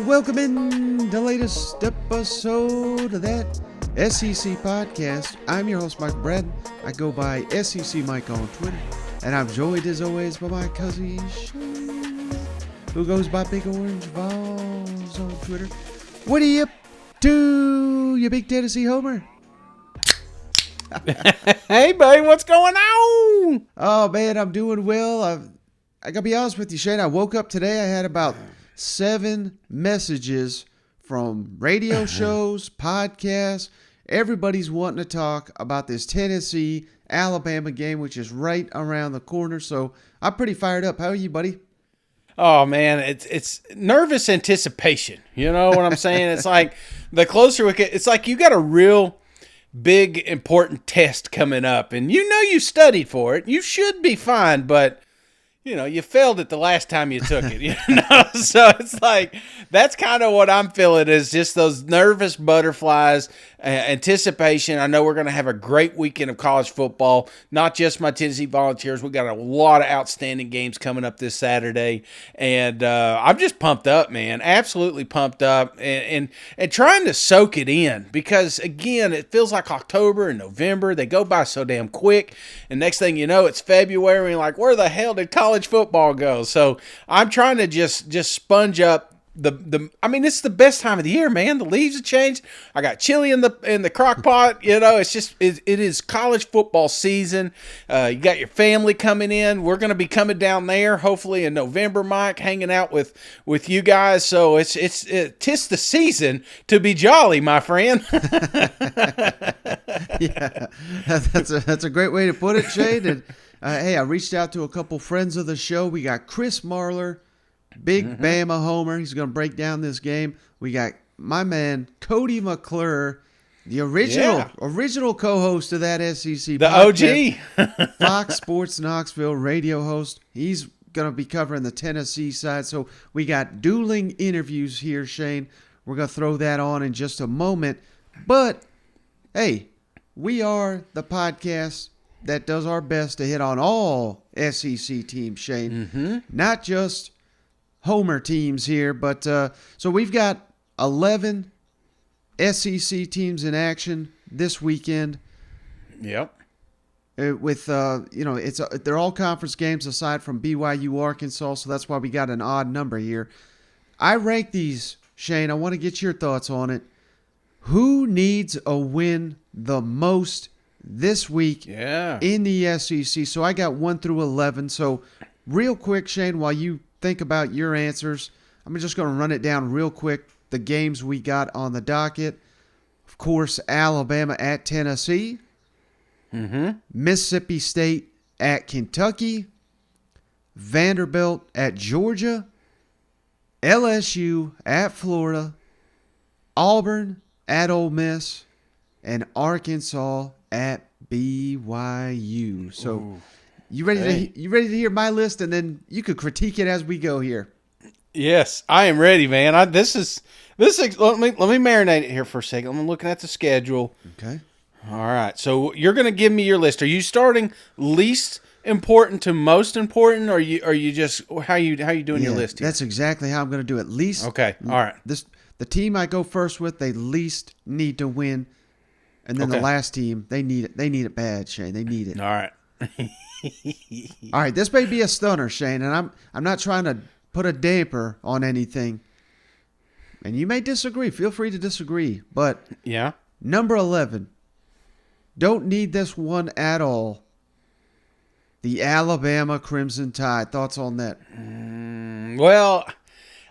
Welcome in the latest episode of that SEC podcast. I'm your host, Mike Brad. I go by SEC Mike on Twitter, and I'm joined as always by my cousin Shane, who goes by Big Orange Balls on Twitter. What are you up to, you big Tennessee homer? Hey, buddy, what's going on? Oh, man, I'm doing well. I gotta be honest with you, Shane. I woke up today, I had about 7 messages from radio shows, podcasts. Everybody's wanting to talk about this Tennessee-Alabama game, which is right around the corner. So I'm pretty fired up. How are you, buddy? Oh, man, it's nervous anticipation. You know what I'm saying? It's like the closer we get, it's like you got a real big, important test coming up. And you know you studied for it. You should be fine, but you know, you failed it the last time you took it, you know? So it's like, that's kind of what I'm feeling, is just those nervous butterflies, anticipation. I know we're going to have a great weekend of college football, not just my Tennessee Volunteers. We got a lot of outstanding games coming up this Saturday, and I'm just pumped up, man, absolutely pumped up, and trying to soak it in, because, again, it feels like October and November. They go by so damn quick, and next thing you know, it's February, and like, where the hell did college football goes? So I'm trying to just sponge up I mean, it's the best time of the year, man. The leaves have changed. I got chili in the crock pot. You know, it's just it is college football season. You got your family coming in. We're going to be coming down there hopefully in November, Mike, hanging out with you guys. So it's tis the season to be jolly, my friend. Yeah, that's a great way to put it, Shane. And hey, I reached out to a couple friends of the show. We got Chris Marler, big Bama homer. He's going to break down this game. We got my man Cody McClure, the original co-host of that SEC the podcast, OG, Fox Sports Knoxville radio host. He's going to be covering the Tennessee side. So we got dueling interviews here, Shane. We're going to throw that on in just a moment. But hey, we are the podcast that does our best to hit on all SEC teams, Shane. Not just homer teams here, but so we've got 11 SEC teams in action this weekend. Yep. With they're all conference games aside from BYU Arkansas, so that's why we got an odd number here. I rank these, Shane. I want to get your thoughts on it. Who needs a win the most this week in the SEC? So I got 1 through 11. So real quick, Shane, while you think about your answers, I'm just going to run it down real quick. The games we got on the docket. Of course, Alabama at Tennessee. Mississippi State at Kentucky. Vanderbilt at Georgia. LSU at Florida. Auburn at Ole Miss. And Arkansas at BYU. So ooh. You ready to hear my list, and then you could critique it as we go here? Yes, I am ready, man. This is let me marinate it here for a second. I'm looking at the schedule. Okay. All right. So you're going to give me your list. Are you starting least important to most important, or are you just how you doing your list here? That's exactly how I'm going to do it. Least. Okay. All right. The team I go first with, they least need to win, and then the last team, they need it. They need it bad, Shane. They need it. All right. All right, this may be a stunner, Shane, and I'm not trying to put a damper on anything. And you may disagree. Feel free to disagree. But number 11, don't need this one at all. The Alabama Crimson Tide. Thoughts on that? Well,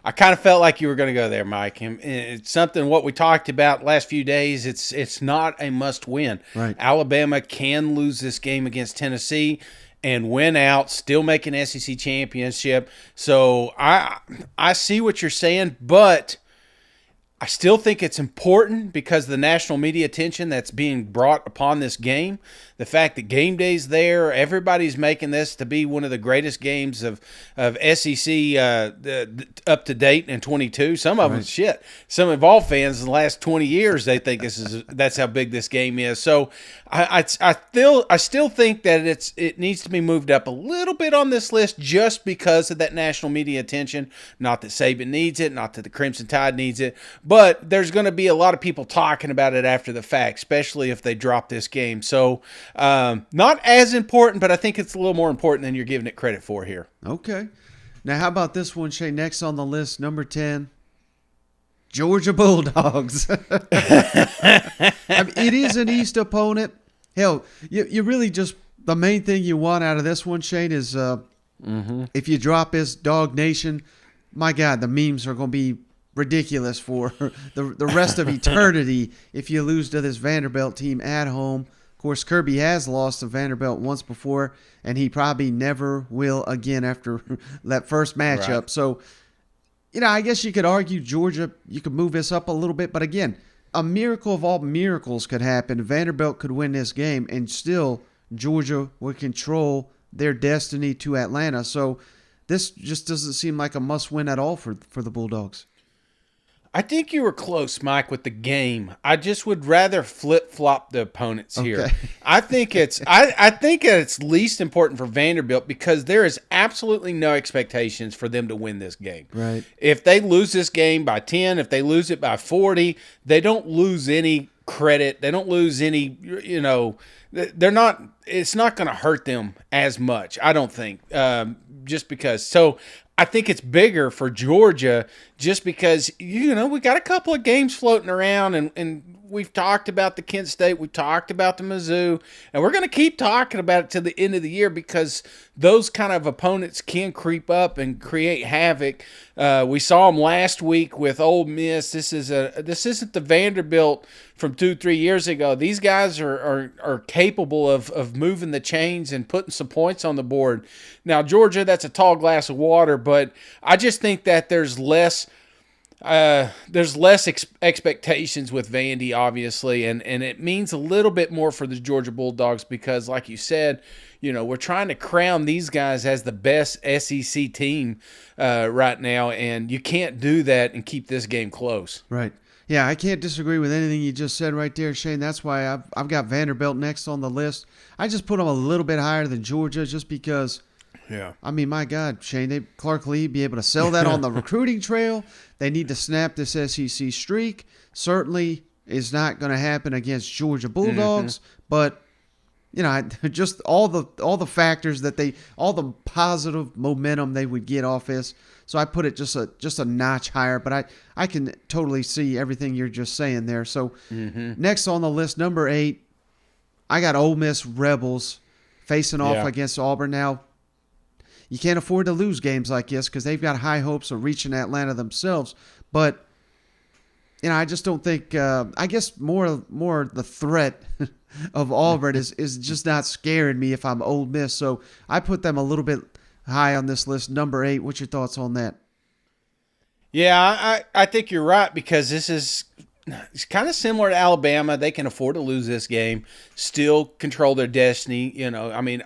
I kind of felt like you were going to go there, Mike. And it's something what we talked about last few days. It's not a must win. Right. Alabama can lose this game against Tennessee and win out, still make an SEC championship. So I see what you're saying, but I still think it's important because of the national media attention that's being brought upon this game. The fact that game day's there, everybody's making this to be one of the greatest games of SEC up to date in 22. Some of them, shit. Some of all fans in the last 20 years, they think that's how big this game is. So I still think that it needs to be moved up a little bit on this list just because of that national media attention. Not that Saban needs it, not that the Crimson Tide needs it, but there's going to be a lot of people talking about it after the fact, especially if they drop this game. So not as important, but I think it's a little more important than you're giving it credit for here. Okay. Now, how about this one, Shay? Next on the list, number 10, Georgia Bulldogs. I mean, it is an East opponent. Hell, you really just – the main thing you want out of this one, Shane, is if you drop this Dog Nation, my God, the memes are going to be ridiculous for the rest of eternity if you lose to this Vanderbilt team at home. Of course, Kirby has lost to Vanderbilt once before, and he probably never will again after that first matchup. Right. So, I guess you could argue Georgia, you could move this up a little bit. But again, a miracle of all miracles could happen. Vanderbilt could win this game, and still Georgia would control their destiny to Atlanta. So this just doesn't seem like a must-win at all for the Bulldogs. I think you were close, Mike, with the game. I just would rather flip-flop the opponents here. I think it's least important for Vanderbilt because there is absolutely no expectations for them to win this game. Right. If they lose this game by 10, if they lose it by 40, they don't lose any credit. They don't lose any, they're not – it's not going to hurt them as much, I don't think, just because. So – I think it's bigger for Georgia just because, we got a couple of games floating around and we've talked about the Kent State, we've talked about the Mizzou, and we're going to keep talking about it to the end of the year because those kind of opponents can creep up and create havoc. We saw them last week with Ole Miss. This isn't the Vanderbilt from 2-3 years ago. These guys are capable of moving the chains and putting some points on the board. Now, Georgia, that's a tall glass of water, but I just think that there's less expectations with Vandy, obviously, and it means a little bit more for the Georgia Bulldogs because, like you said, we're trying to crown these guys as the best SEC team right now, and you can't do that and keep this game close. Right. Yeah, I can't disagree with anything you just said right there, Shane. That's why I've got Vanderbilt next on the list. I just put them a little bit higher than Georgia just because – yeah. I mean, my God, Shane, Clark Lee be able to sell that on the recruiting trail. They need to snap this SEC streak. Certainly is not going to happen against Georgia Bulldogs, but just all the factors that all the positive momentum they would get off this. So I put it just a notch higher, but I can totally see everything you're just saying there. So next on the list, number 8, I got Ole Miss Rebels facing off against Auburn. Now, you can't afford to lose games like this because they've got high hopes of reaching Atlanta themselves. But, I just don't think I guess more the threat of Auburn is just not scaring me if I'm Ole Miss. So I put them a little bit high on this list, number 8. What's your thoughts on that? Yeah, I think you're right because it's kind of similar to Alabama. They can afford to lose this game, still control their destiny.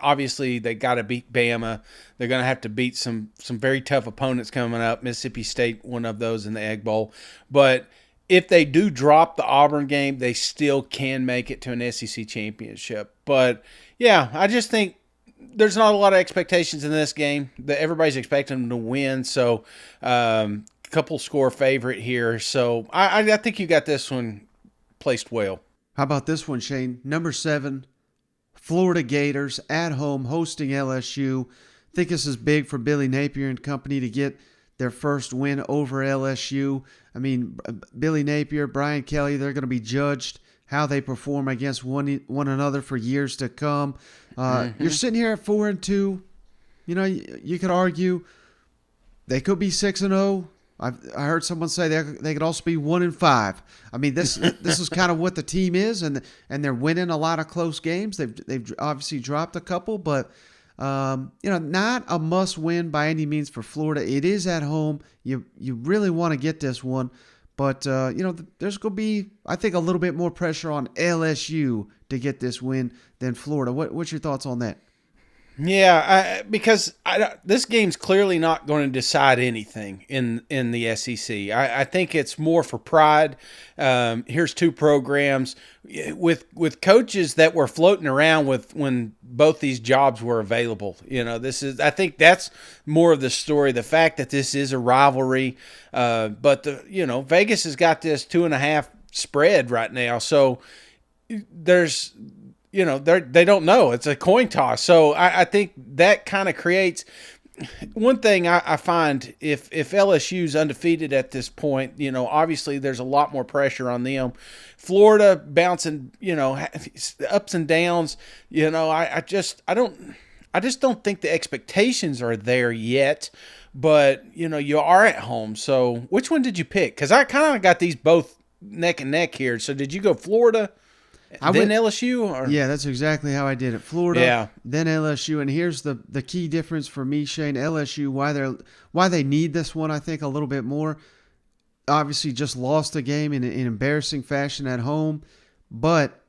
Obviously they got to beat Bama. They're going to have to beat some very tough opponents coming up. Mississippi State, one of those in the Egg Bowl. But if they do drop the Auburn game, they still can make it to an SEC championship. But, yeah, I just think there's not a lot of expectations in this game. Everybody's expecting them to win. So, couple score favorite here. So I think you got this one placed well. How about this one, Shane? Number 7, Florida Gators at home hosting LSU. I think this is big for Billy Napier and company to get their first win over LSU. I mean, Billy Napier, Brian Kelly, they're going to be judged how they perform against one another for years to come. You're sitting here at 4-2. You could argue they could be 6-0. I heard someone say they could also be 1-5. I mean, this is kind of what the team is, and they're winning a lot of close games. They've obviously dropped a couple, but not a must win by any means for Florida. It is at home. You really want to get this one, But, there's going to be, I think, a little bit more pressure on LSU to get this win than Florida. What's your thoughts on that? Yeah, because this game's clearly not going to decide anything in the SEC. I think it's more for pride. Here's two programs with coaches that were floating around with when both these jobs were available. I think that's more of the story. The fact that this is a rivalry, but Vegas has got this 2.5 spread right now, so there's. They don't know. It's a coin toss. So I think that kind of creates one thing I find if LSU's undefeated at this point, obviously there's a lot more pressure on them. Florida bouncing, ups and downs, I just don't think the expectations are there yet. But, you are at home. So which one did you pick? Because I kind of got these both neck and neck here. So did you go Florida? Then LSU? Or? Yeah, that's exactly how I did it. Florida, then LSU. And here's the key difference for me, Shane. LSU, why they need this one, I think, a little bit more. Obviously, just lost a game in embarrassing fashion at home. But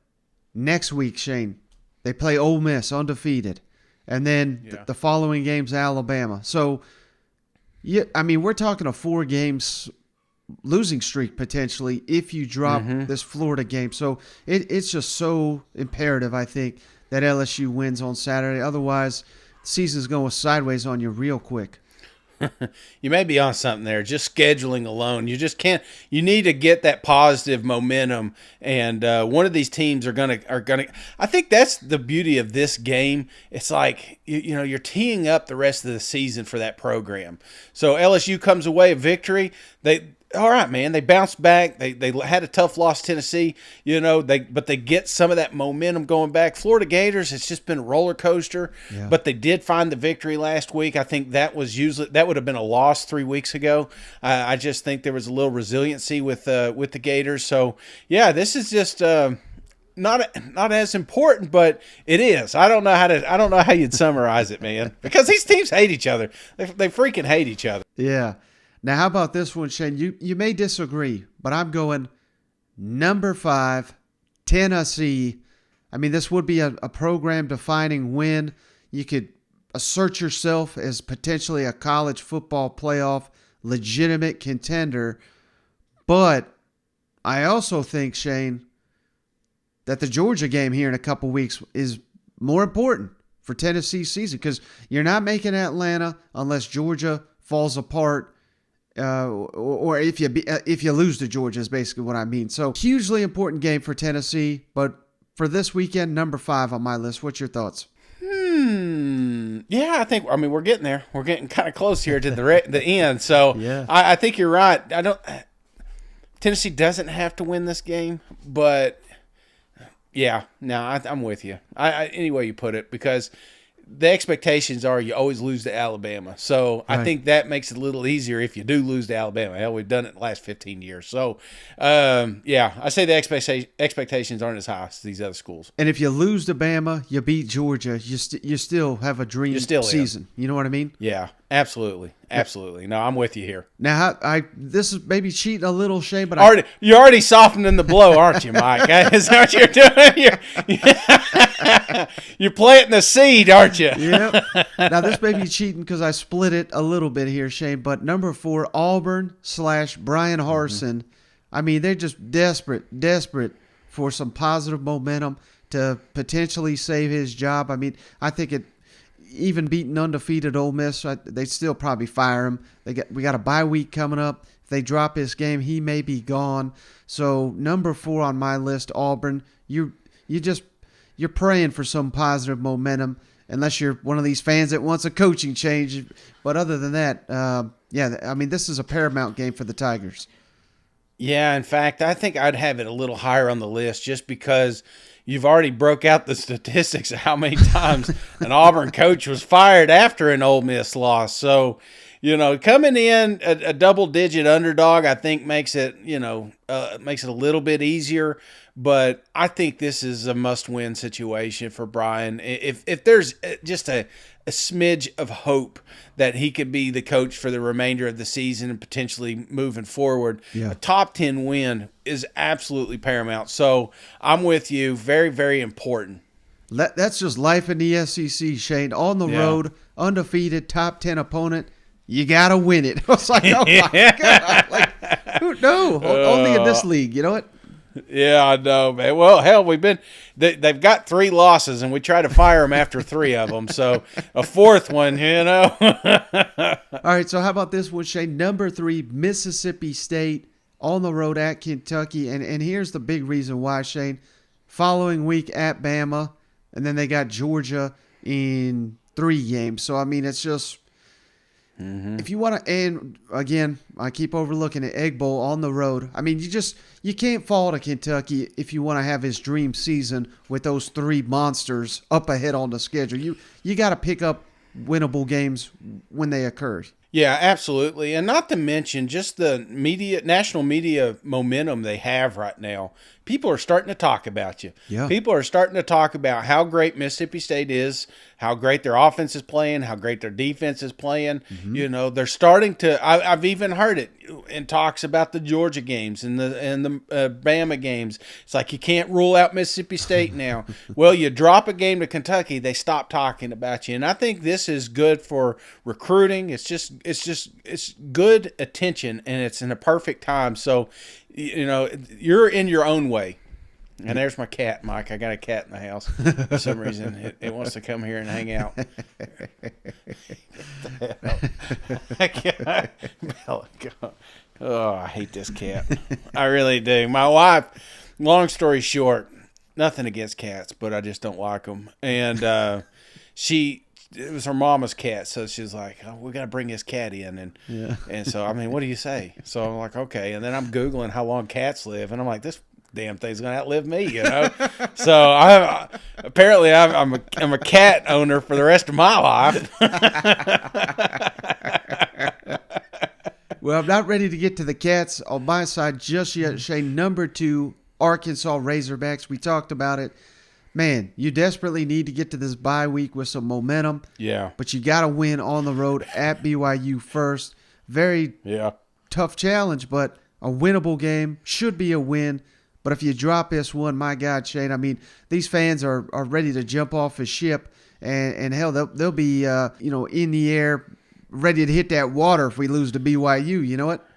next week, Shane, they play Ole Miss, undefeated. And then the following game's Alabama. So, we're talking a 4 games losing streak potentially if you drop this Florida game. So it's just so imperative, I think, that LSU wins on Saturday. Otherwise, the season's going sideways on you real quick. You may be on something there. Just scheduling alone, you just can't. You need to get that positive momentum, and one of these teams are gonna. I think that's the beauty of this game. It's like you're teeing up the rest of the season for that program. So LSU comes away a victory. All right, man. They bounced back. They had a tough loss to Tennessee, but they get some of that momentum going back. Florida Gators, it's just been a roller coaster, but they did find the victory last week. I think that would have been a loss 3 weeks ago. I just think there was a little resiliency with the Gators. So yeah, this is just not as important, but it is. I don't know how you'd summarize it, man, because these teams hate each other. They freaking hate each other. Yeah. Now, how about this one, Shane? You may disagree, but I'm going number 5, Tennessee. This would be a program-defining win. You could assert yourself as potentially a college football playoff legitimate contender. But I also think, Shane, that the Georgia game here in a couple weeks is more important for Tennessee's season because you're not making Atlanta unless Georgia falls apart. Or if you lose to Georgia is basically what I mean. So hugely important game for Tennessee, but for this weekend, number 5 on my list. What's your thoughts? Yeah, I think we're getting there. We're getting kind of close here to the end. So yeah. I think you're right. Tennessee doesn't have to win this game, but yeah, no, I'm with you. Any way you put it, because the expectations are you always lose to Alabama. So right. I think that makes it a little easier if you do lose to Alabama. Hell, we've done it in the last 15 years. So, I say the expectations aren't as high as these other schools. And if you lose to Bama, you beat Georgia, you still have a dream season. You know what I mean? Yeah, absolutely. Absolutely. No, I'm with you here. Now, this is maybe cheating a little, Shane, but you're already softening the blow, aren't you, Mike? Is that what you're doing? You're planting the seed, aren't you? Yep. Now, this may be cheating because I split it a little bit here, Shane, but number 4, Auburn / Brian Harsin. Mm-hmm. They're just desperate for some positive momentum to potentially save his job. I think even beating undefeated Ole Miss, they'd still probably fire him. We got a bye week coming up. If they drop this game, he may be gone. So number 4 on my list, Auburn. You're praying for some positive momentum, unless you're one of these fans that wants a coaching change. But other than that, this is a paramount game for the Tigers. Yeah, in fact, I think I'd have it a little higher on the list just because you've already broke out the statistics of how many times an Auburn coach was fired after an Ole Miss loss. So, coming in a double-digit underdog, I think makes it a little bit easier. But I think this is a must-win situation for Brian. If there's just a smidge of hope that he could be the coach for the remainder of the season and potentially moving forward, a top 10 win is absolutely paramount. So I'm with you. Very, very important. That's just life in the SEC, Shane. On the road, undefeated, top 10 opponent. You got to win it. I was like, oh, my God. Like, no, only in this league. You know what? Yeah, I know, man. Well, hell, they've got 3 losses, and we try to fire them after 3 of them. So a fourth one, All right, so how about this one, Shane? Number 3, Mississippi State on the road at Kentucky. And here's the big reason why, Shane. Following week at Bama, and then they got Georgia in 3 games. So, I mean, it's just if you want to, and again, I keep overlooking it, Egg Bowl on the road. I mean, you can't fall to Kentucky if you want to have his dream season with those 3 monsters up ahead on the schedule. You got to pick up winnable games when they occur. Yeah, absolutely. And not to mention just the national media momentum they have right now. People are starting to talk about you. Yeah. People are starting to talk about how great Mississippi State is, how great their offense is playing, how great their defense is playing. They're starting to. I've even heard it in talks about the Georgia games and the Bama games. It's like you can't rule out Mississippi State now. Well, you drop a game to Kentucky, they stop talking about you, and I think this is good for recruiting. It's good attention, and it's in a perfect time. So, you're in your own way. And there's my cat, Mike. I got a cat in the house. For some reason, it wants to come here and hang out. Oh, I hate this cat. I really do. My wife, long story short, nothing against cats, but I just don't like them. And it was her mama's cat, so she's like, "Oh, we got to bring this cat in," and so I mean, what do you say? So I'm like, okay, and then I'm Googling how long cats live, and I'm like, this damn thing's gonna outlive me, So I'm a cat owner for the rest of my life. Well, I'm not ready to get to the cats on my side just yet, Shane. Number 2, Arkansas Razorbacks. We talked about it. Man, you desperately need to get to this bye week with some momentum. Yeah. But you got to win on the road at BYU first. Very tough challenge, but a winnable game. Should be a win. But if you drop this one, my God, Shane, I mean, these fans are ready to jump off the ship. And hell, they'll be, in the air, ready to hit that water if we lose to BYU. You know what?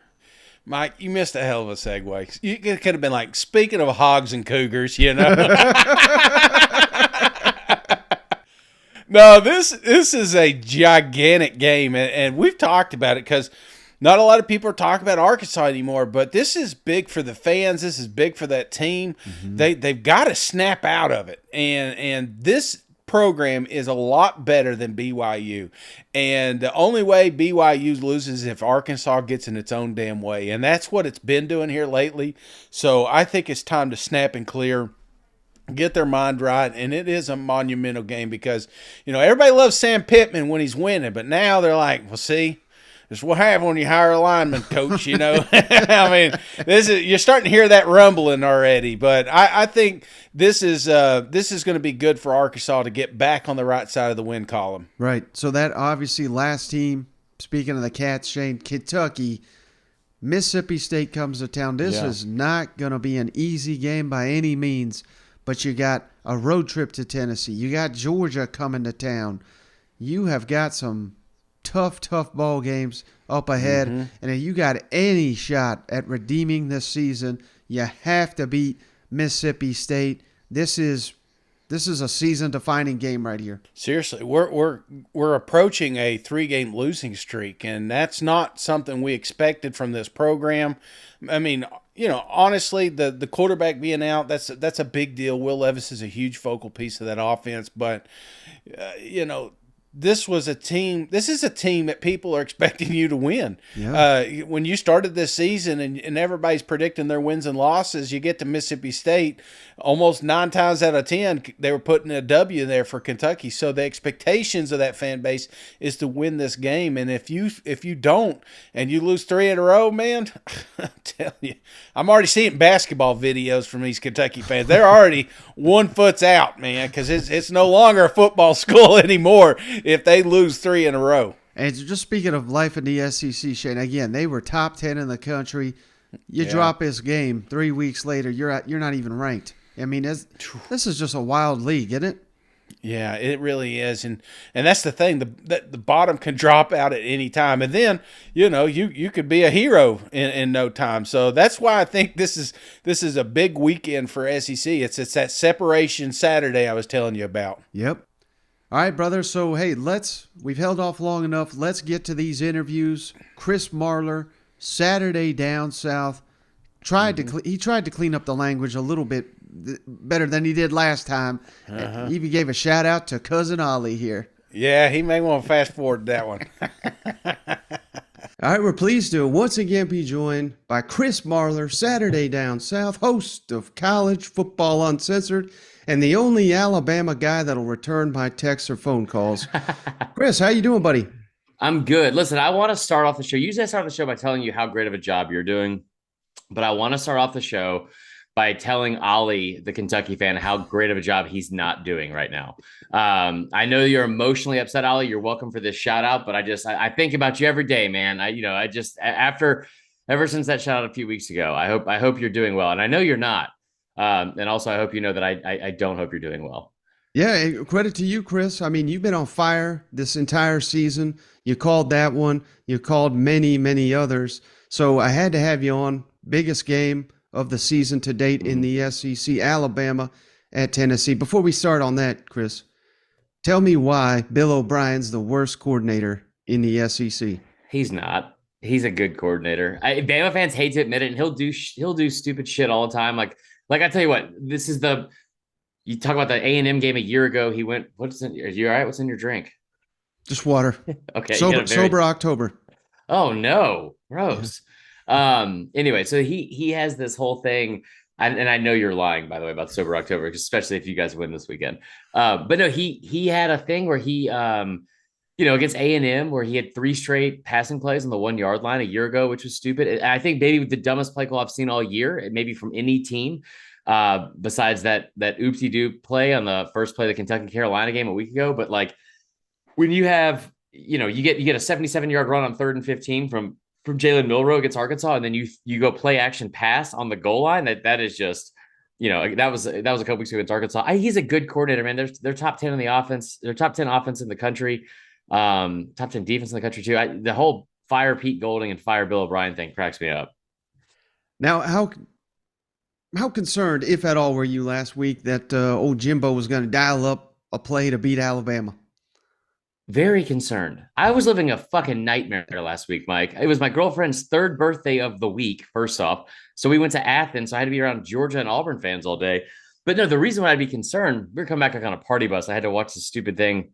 Mike, you missed a hell of a segue. It could have been like, speaking of hogs and cougars, No, this is a gigantic game, and we've talked about it because not a lot of people are talking about Arkansas anymore, but this is big for the fans. This is big for that team. They've got to snap out of it, and this program is a lot better than BYU, and the only way BYU loses is if Arkansas gets in its own damn way, and that's what it's been doing here lately. So I think it's time to snap and clear, get their mind right, and it is a monumental game because everybody loves Sam Pittman when he's winning, but now they're like, well, see, this is what happens when you hire a lineman coach, I mean, you're starting to hear that rumbling already, but I think this is going to be good for Arkansas to get back on the right side of the win column. Right. So that obviously last team, speaking of the Cats, Shane, Kentucky, Mississippi State comes to town. This is not going to be an easy game by any means, but you got a road trip to Tennessee. You got Georgia coming to town. You have got some tough ball games up ahead. And if you got any shot at redeeming this season, you have to beat Mississippi State. This is a season-defining game right here. Seriously, we're approaching a 3-game losing streak, and that's not something we expected from this program. I mean, honestly, the quarterback being out, that's a big deal. Will Levis is a huge focal piece of that offense, but this was a team. This is a team that people are expecting you to win. Yeah. When you started this season and everybody's predicting their wins and losses, you get to Mississippi State, almost 9 times out of 10, they were putting a W there for Kentucky. So the expectations of that fan base is to win this game. And if you don't and you lose 3 in a row, man, I'm telling you, I'm already seeing basketball videos from these Kentucky fans. They're already 1 foot's out, man, because it's no longer a football school anymore if they lose 3 in a row. And just speaking of life in the SEC, Shane, again, they were top 10 in the country. You drop this game 3 weeks later, you're not even ranked. I mean, this is just a wild league, isn't it? Yeah, it really is, and that's the thing. The bottom can drop out at any time, and then you could be a hero in no time. So that's why I think this is a big weekend for SEC. It's that separation Saturday I was telling you about. Yep. All right, brother. So, hey, we've held off long enough. Let's get to these interviews. Chris Marler, Saturday down south, tried to clean up the language a little bit better than he did last time. He even gave a shout out to Cousin Ollie here. Yeah, he may want to fast forward that one. All right, we're pleased to once again be joined by Chris Marler, Saturday Down South, host of College Football Uncensored, and the only Alabama guy that'll return my texts or phone calls. Chris, how you doing, buddy? I'm good. Listen, I want to start off the show. Usually I start the show by telling you how great of a job you're doing, but I want to start off the show by telling Ollie, the Kentucky fan, how great of a job he's not doing right now. I know you're emotionally upset, Ollie. You're welcome for this shout out, but I think about you every day, man. Ever since that shout out a few weeks ago, I hope you're doing well. And I know you're not. And also I hope you know that I don't hope you're doing well. Yeah, credit to you, Chris. I mean, you've been on fire this entire season. You called that one. You called many, many others. So I had to have you on. Biggest game of the season to date in the SEC, Alabama at Tennessee. Before we start on that, Chris, tell me why Bill O'Brien's the worst coordinator in the SEC. He's not. He's a good coordinator. Bama fans hate to admit it, and he'll do stupid shit all the time. Like I tell you what, you talk about the A&M game a year ago. He went, are you all right? What's in your drink? Just water. Okay. Sober October. Oh no, gross. Anyway, so he has this whole thing, and I know you're lying, by the way, about Sober October, especially if you guys win this weekend. But no, he had a thing where he against A&M, where he had 3 straight passing plays on the 1 yard line a year ago, which was stupid. I think maybe the dumbest play call I've seen all year, maybe from any team, besides that oopsie-doop play on the first play of the Kentucky-Carolina game a week ago. But like when you have, you get a 77-yard run on 3rd and 15 from Jalen Milroe against Arkansas, and then you go play action pass on the goal line. That is just, that was a couple weeks ago against Arkansas. He's a good coordinator, man. They're top 10 in the offense. They're top 10 offense in the country. Top 10 defense in the country too. The whole fire Pete Golding and fire Bill O'Brien thing cracks me up. Now, how concerned, if at all, were you last week that old Jimbo was going to dial up a play to beat Alabama? Very concerned. I was living a fucking nightmare last week, Mike. It was my girlfriend's 3rd birthday of the week, first off. So we went to Athens. So I had to be around Georgia and Auburn fans all day. But no, the reason why I'd be concerned, we were coming back on a party bus. I had to watch this stupid thing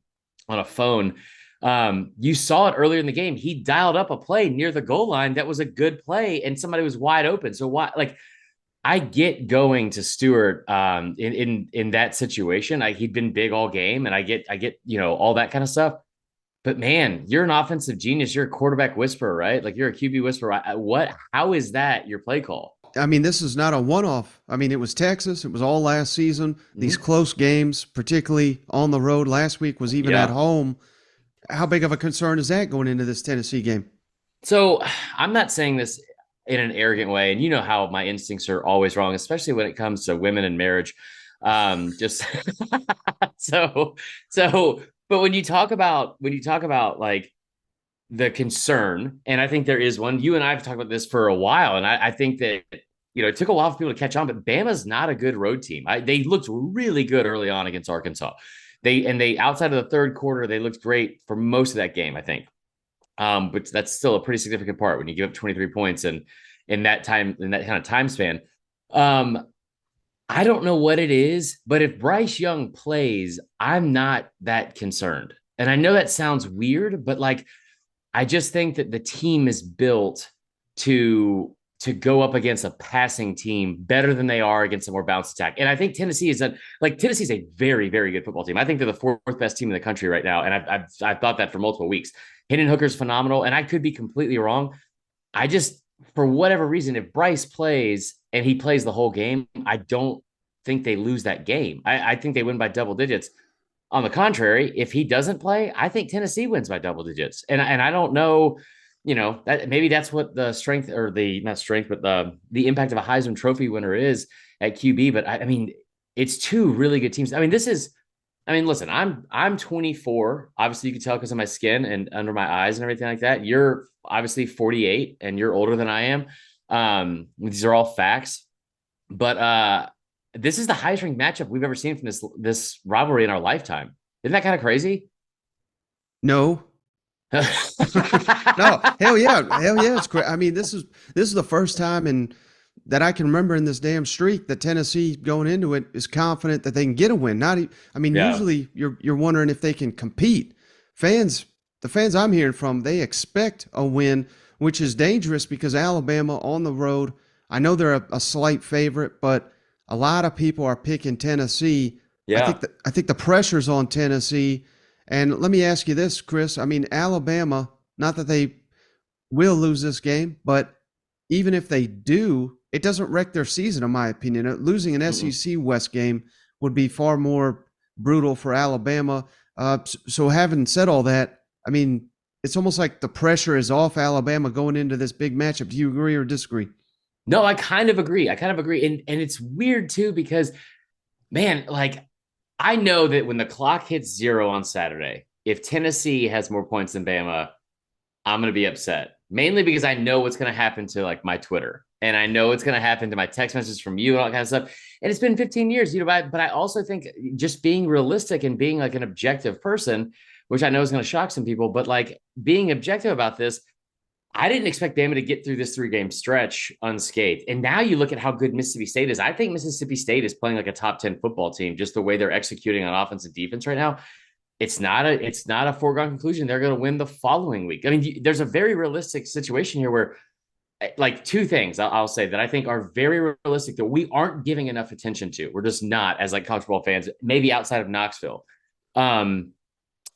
on a phone. You saw it earlier in the game. He dialed up a play near the goal line that was a good play, and somebody was wide open. So why, I get going to Stewart in that situation. He'd been big all game, and I get all that kind of stuff. But man, you're an offensive genius. You're a quarterback whisperer, right? Like you're a QB whisperer. How is that your play call? I mean, this is not a one-off. I mean, it was Texas. It was all last season. These close games, particularly on the road. Last week was even at home. How big of a concern is that going into this Tennessee game? So I'm not saying this in an arrogant way, and you know how my instincts are always wrong, especially when it comes to women and marriage. Just but when you talk about like the concern, and I think there is one. You and I have talked about this for a while, and I think that it took a while for people to catch on, but Bama's not a good road team. They looked really good early on against Arkansas. They outside of the 3rd quarter, they looked great for most of that game, I think. But that's still a pretty significant part when you give up 23 points and in that kind of time span. I don't know what it is, but if Bryce Young plays, I'm not that concerned. And I know that sounds weird, but like, I just think that the team is built to go up against a passing team better than they are against a more balanced attack. And I think Tennessee is Tennessee's a very, very good football team. I think they're the fourth best team in the country right now. And I've thought that for multiple weeks. Hendon Hooker's phenomenal. And I could be completely wrong. I just, for whatever reason, if Bryce plays and he plays the whole game, I don't think they lose that game. I think they win by double digits. On the contrary, if he doesn't play, I think Tennessee wins by double digits. And I don't know, that maybe that's what the strength, or the not strength, but the impact of a Heisman Trophy winner is at QB. But I mean, it's two really good teams. I mean, listen, I'm 24. Obviously, you can tell because of my skin and under my eyes and everything like that. You're obviously 48 and you're older than I am. These are all facts. But this is the highest ranked matchup we've ever seen from this rivalry in our lifetime. Isn't that kind of crazy? No. No, hell yeah, it's great. I mean, this is the first time that I can remember in this damn streak that Tennessee going into it is confident that they can get a win. Usually you're wondering if they can compete. The fans I'm hearing from, they expect a win, which is dangerous because Alabama on the road. I know they're a slight favorite, but a lot of people are picking Tennessee. Yeah. I think the pressure's on Tennessee. And let me ask you this, Chris. I mean, Alabama, not that they will lose this game, but even if they do, it doesn't wreck their season, in my opinion. Losing an SEC West game would be far more brutal for Alabama. So having said all that, I mean, it's almost like the pressure is off Alabama going into this big matchup. Do you agree or disagree? No, I kind of agree. And it's weird too, because man, like, I know that when the clock hits 0 on Saturday, if Tennessee has more points than Bama, I'm going to be upset. Mainly because I know what's going to happen to like my Twitter, and I know what's going to happen to my text messages from you and all that kind of stuff. And it's been 15 years, but I also think just being realistic and being like an objective person, which I know is going to shock some people, but like being objective about this, I didn't expect Bama to get through this 3-game stretch unscathed. And now you look at how good Mississippi State is. I think Mississippi State is playing like a top 10 football team, just the way they're executing on offense and defense right now. It's not a foregone conclusion they're going to win the following week. I mean, there's a very realistic situation here where, like, two things I'll say that I think are very realistic that we aren't giving enough attention to. We're just not, as like college football fans, maybe outside of Knoxville.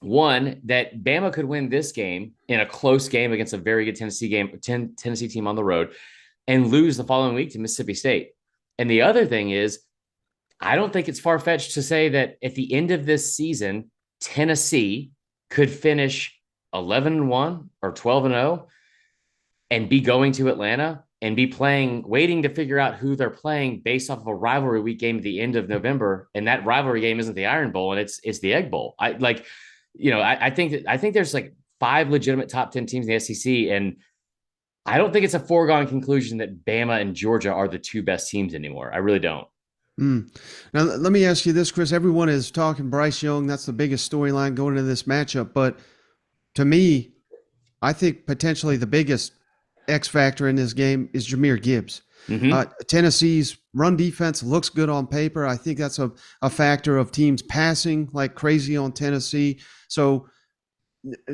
One, that Bama could win this game in a close game against a very good Tennessee team on the road, and lose the following week to Mississippi State. And the other thing is, I don't think it's far-fetched to say that at the end of this season, Tennessee could finish 11-1 or 12-0 and be going to Atlanta and be waiting to figure out who they're playing based off of a rivalry week game at the end of November. And that rivalry game isn't the Iron Bowl, and it's the Egg Bowl. I think there's like 5 legitimate top 10 teams in the SEC, and I don't think it's a foregone conclusion that Bama and Georgia are the 2 best teams anymore. I really don't. Now, let me ask you this, Chris. Everyone is talking Bryce Young. That's the biggest storyline going into this matchup. But to me, I think potentially the biggest X factor in this game is Jahmyr Gibbs. Tennessee's run defense looks good on paper. I think that's a factor of teams passing like crazy on Tennessee. So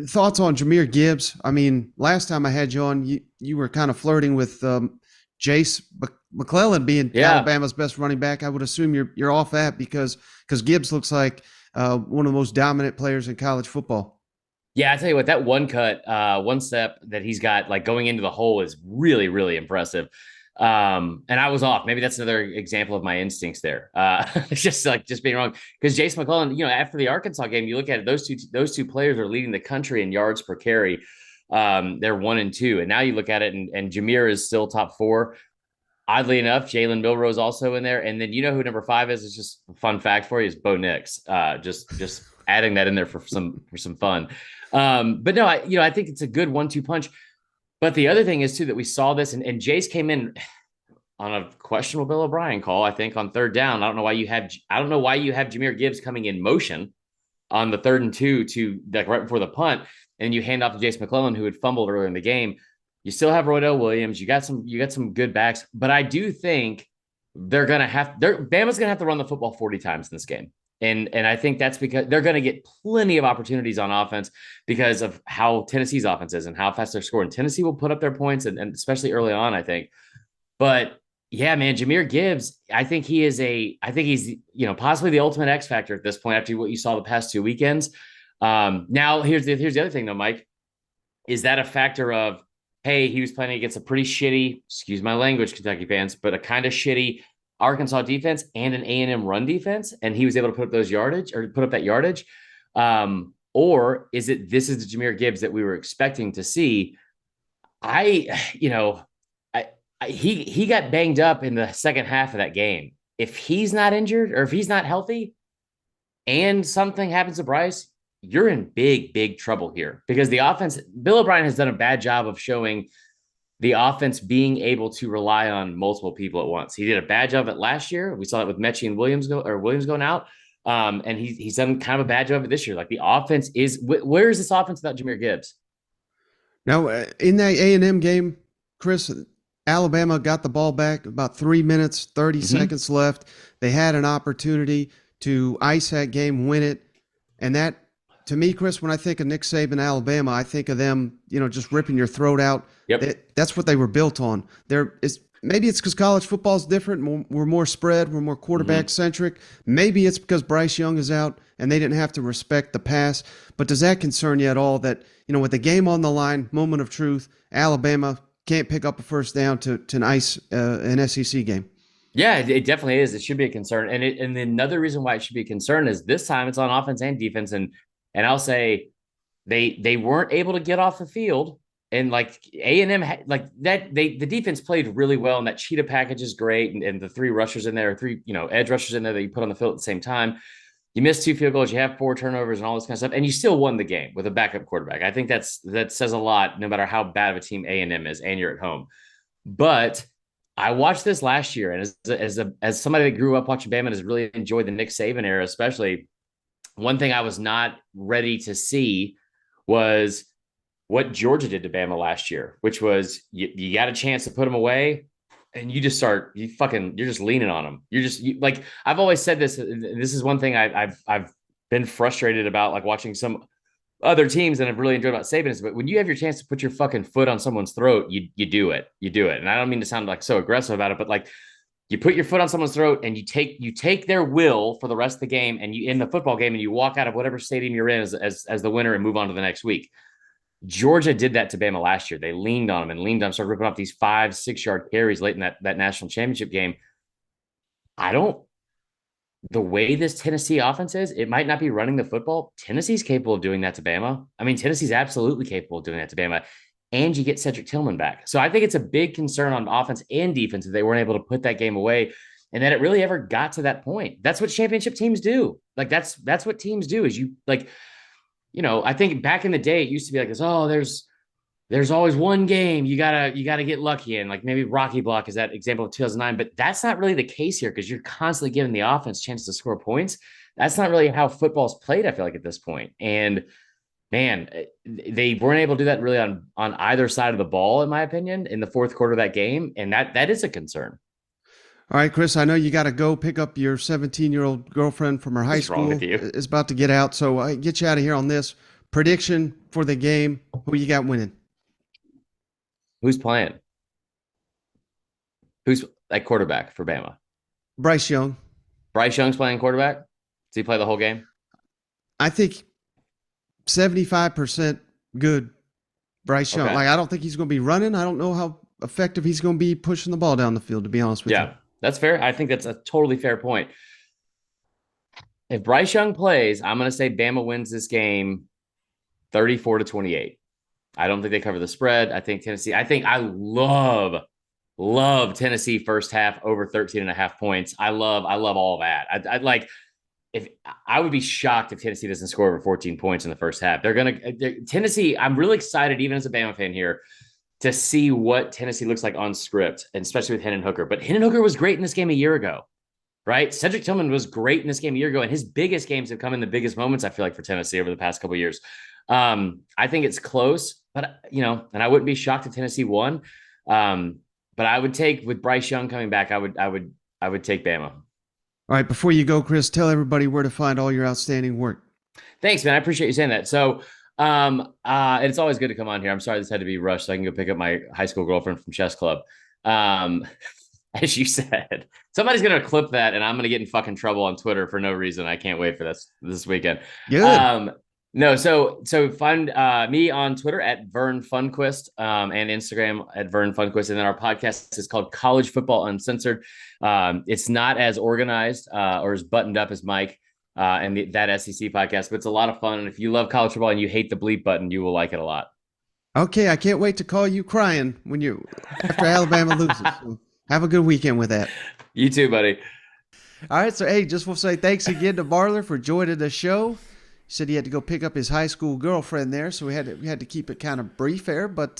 thoughts on Jahmyr Gibbs? I mean, last time I had you on, you were kind of flirting with Jace McClellan being Alabama's best running back. I would assume you're off that because Gibbs looks like one of the most dominant players in college football. Yeah, I tell you what, that one step that he's got like going into the hole is really, really impressive. And I was off. Maybe that's another example of my instincts there. Just being wrong. Because Jace McClellan, after the Arkansas game, you look at it, those two players are leading the country in yards per carry. They're 1 and 2. And now you look at it and Jahmyr is still top 4. Oddly enough, Jalen Milroe's also in there. And then who number 5 is? It's just a fun fact for you, is Bo Nix. Just adding that in there for some fun. But no, I think it's a good 1-2 punch. But the other thing is too that we saw this, and Jace came in on a questionable Bill O'Brien call, I think, on 3rd down. I don't know why you have Jahmyr Gibbs coming in motion on the 3rd and 2 to like right before the punt, and you hand off to Jace McClellan, who had fumbled earlier in the game. You still have Roydell Williams. You got some good backs, but I do think Bama's gonna have to run the football 40 times in this game. And I think that's because they're going to get plenty of opportunities on offense because of how Tennessee's offense is and how fast they're scoring. Tennessee will put up their points, and especially early on, I think. But yeah, man, Jahmyr Gibbs, I think he's, possibly the ultimate X factor at this point after what you saw the past 2 weekends. Now here's the other thing though, Mike. Is that a factor of, hey, he was playing against a pretty shitty, excuse my language, Kentucky fans, but a kind of shitty Arkansas defense and an A&M run defense, and he was able to put up that yardage? Or is it this is the Jahmyr Gibbs that we were expecting to see? He got banged up in the second half of that game. If he's not injured or if he's not healthy and something happens to Bryce, you're in big, big trouble here because the offense, Bill O'Brien has done a bad job of showing the offense being able to rely on multiple people at once. He did a bad job of it last year. We saw that with Mechie and Williams going out. And he's done kind of a bad job of it this year. Like the offense is, where is this offense without Jahmyr Gibbs? Now, in that A&M game, Chris, Alabama got the ball back about 3 minutes, 30 seconds left. They had an opportunity to ice that game, win it. And that, to me, Chris, when I think of Nick Saban, Alabama, I think of them, just ripping your throat out. Yep. That's what they were built on. Maybe it's because college football is different. We're more spread. We're more quarterback centric. Maybe it's because Bryce Young is out and they didn't have to respect the pass. But does that concern you at all that, with the game on the line, moment of truth, Alabama can't pick up a first down to ice an SEC game? Yeah, it definitely is. It should be a concern. And another reason why it should be a concern is this time it's on offense and defense. And I'll say they weren't able to get off the field. And like A&M, the defense played really well, and that cheetah package is great. And the three rushers in there, three edge rushers in there that you put on the field at the same time. You missed 2 field goals, you have 4 turnovers, and all this kind of stuff, and you still won the game with a backup quarterback. I think that says a lot, no matter how bad of a team A&M is, and you're at home. But I watched this last year, and as somebody that grew up watching Bama and has really enjoyed the Nick Saban era, especially, one thing I was not ready to see was what Georgia did to Bama last year, which was you got a chance to put them away, and you're just leaning on them. Like I've always said this. This is one thing I've been frustrated about, like watching some other teams that I've really enjoyed about Saban is, but when you have your chance to put your fucking foot on someone's throat, you do it. And I don't mean to sound like so aggressive about it, but like you put your foot on someone's throat and you take their will for the rest of the game, and you in the football game, and you walk out of whatever stadium you're in as the winner and move on to the next week. Georgia did that to Bama last year. They leaned on them, started ripping off these 5-6 yard carries late in that national championship game. The way this Tennessee offense is, it might not be running the football. Tennessee's capable of doing that to Bama. I mean, Tennessee's absolutely capable of doing that to Bama. And you get Cedric Tillman back. So I think it's a big concern on offense and defense that they weren't able to put that game away, and that it really ever got to that point. That's what championship teams do. Like that's what teams do is I think back in the day, it used to be like this, oh, there's always one game you gotta get lucky in. Like maybe Rocky Block is that example of 2009, but that's not really the case here because you're constantly giving the offense chance to score points. That's not really how football's played, I feel like, at this point. And man, they weren't able to do that really on either side of the ball, in my opinion, in the fourth quarter of that game. And that is a concern. All right, Chris, I know you got to go pick up your 17-year-old girlfriend from her high school. Is about to get out, so I get you out of here on this. Prediction for the game, who you got winning? Who's playing? Who's at quarterback for Bama? Bryce Young. Bryce Young's playing quarterback? Does he play the whole game? I think 75% good Bryce Young. Okay. Like, I don't think he's going to be running. I don't know how effective he's going to be pushing the ball down the field, to be honest with you. Yeah, that's fair. I think that's a totally fair point. If Bryce Young plays, I'm going to say Bama wins this game 34-28. I don't think they cover the spread. I think I love Tennessee first half over 13.5 points. I love all that. I'd like, if I would be shocked if Tennessee doesn't score over 14 points in the first half. Tennessee. I'm really excited, even as a Bama fan here, to see what Tennessee looks like on script, and especially with Hendon Hooker. But Hendon Hooker was great in this game a year ago, right? Cedric Tillman was great in this game a year ago, and his biggest games have come in the biggest moments, I feel like, for Tennessee over the past couple of years. I think it's close, but and I wouldn't be shocked if Tennessee won. But I would take, with Bryce Young coming back, I would take Bama. All right, before you go, Chris, tell everybody where to find all your outstanding work. Thanks, man. I appreciate you saying that. So, it's always good to come on here. I'm sorry this had to be rushed so I can go pick up my high school girlfriend from chess club. Um, as you said, somebody's gonna clip that, and I'm gonna get in fucking trouble on Twitter for no reason. I can't wait for this weekend. Good. No, so find me on Twitter at Vern Funquist, and Instagram at Vern Funquist, and then our podcast is called College Football Uncensored. It's not as organized or as buttoned up as Mike and that SEC podcast, but it's a lot of fun. And if you love college football and you hate the bleep button, you will like it a lot. Okay, I can't wait to call you crying when you after Alabama loses. So have a good weekend with that. You too, buddy. All right, so hey, just want to say thanks again to Marler for joining the show. He said he had to go pick up his high school girlfriend there, so we had to keep it kind of brief there, but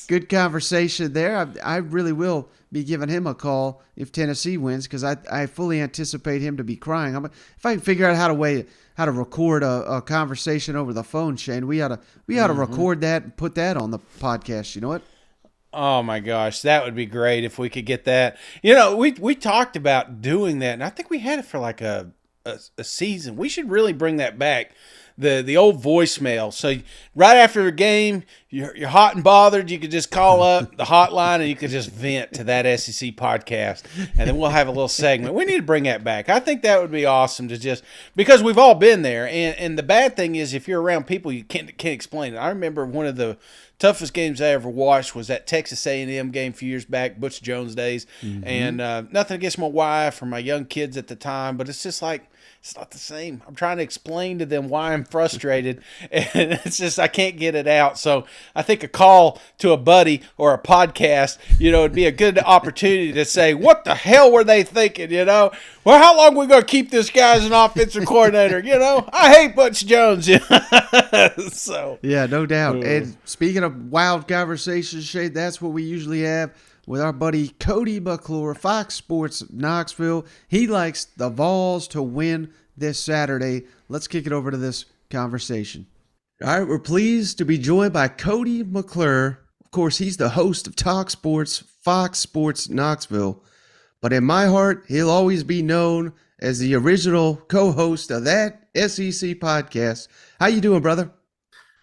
good conversation there. I really will be giving him a call if Tennessee wins because I fully anticipate him to be crying. If I can figure out how to record a conversation over the phone, Shane, we ought to record that and put that on the podcast. You know what? Oh my gosh, that would be great if we could get that. You know, we talked about doing that, and I think we had it for like a season. We should really bring that back. The old voicemail. So right after a game, you're hot and bothered. You could just call up the hotline and you could just vent to that SEC podcast, and then we'll have a little segment. We need to bring that back. I think that would be awesome to just because we've all been there. And the bad thing is if you're around people you can't explain it. I remember one of the toughest games I ever watched was that Texas A&M game a few years back, Butch Jones days. Mm-hmm. And nothing against my wife or my young kids at the time, but it's just like it's not the same. I'm trying to explain to them why I'm frustrated, and it's just I can't get it out. So I think a call to a buddy or a podcast, it'd be a good opportunity to say, what the hell were they thinking, Well, how long are we going to keep this guy as an offensive coordinator, I hate Butch Jones. So yeah, no doubt. And speaking of wild conversations, Shane, that's what we usually have with our buddy Cody McClure, Fox Sports Knoxville. He likes the Vols to win this Saturday. Let's kick it over to this conversation. All right, we're pleased to be joined by Cody McClure. Of course, he's the host of Talk Sports, Fox Sports Knoxville. But in my heart, he'll always be known as the original co-host of that SEC podcast. How you doing, brother?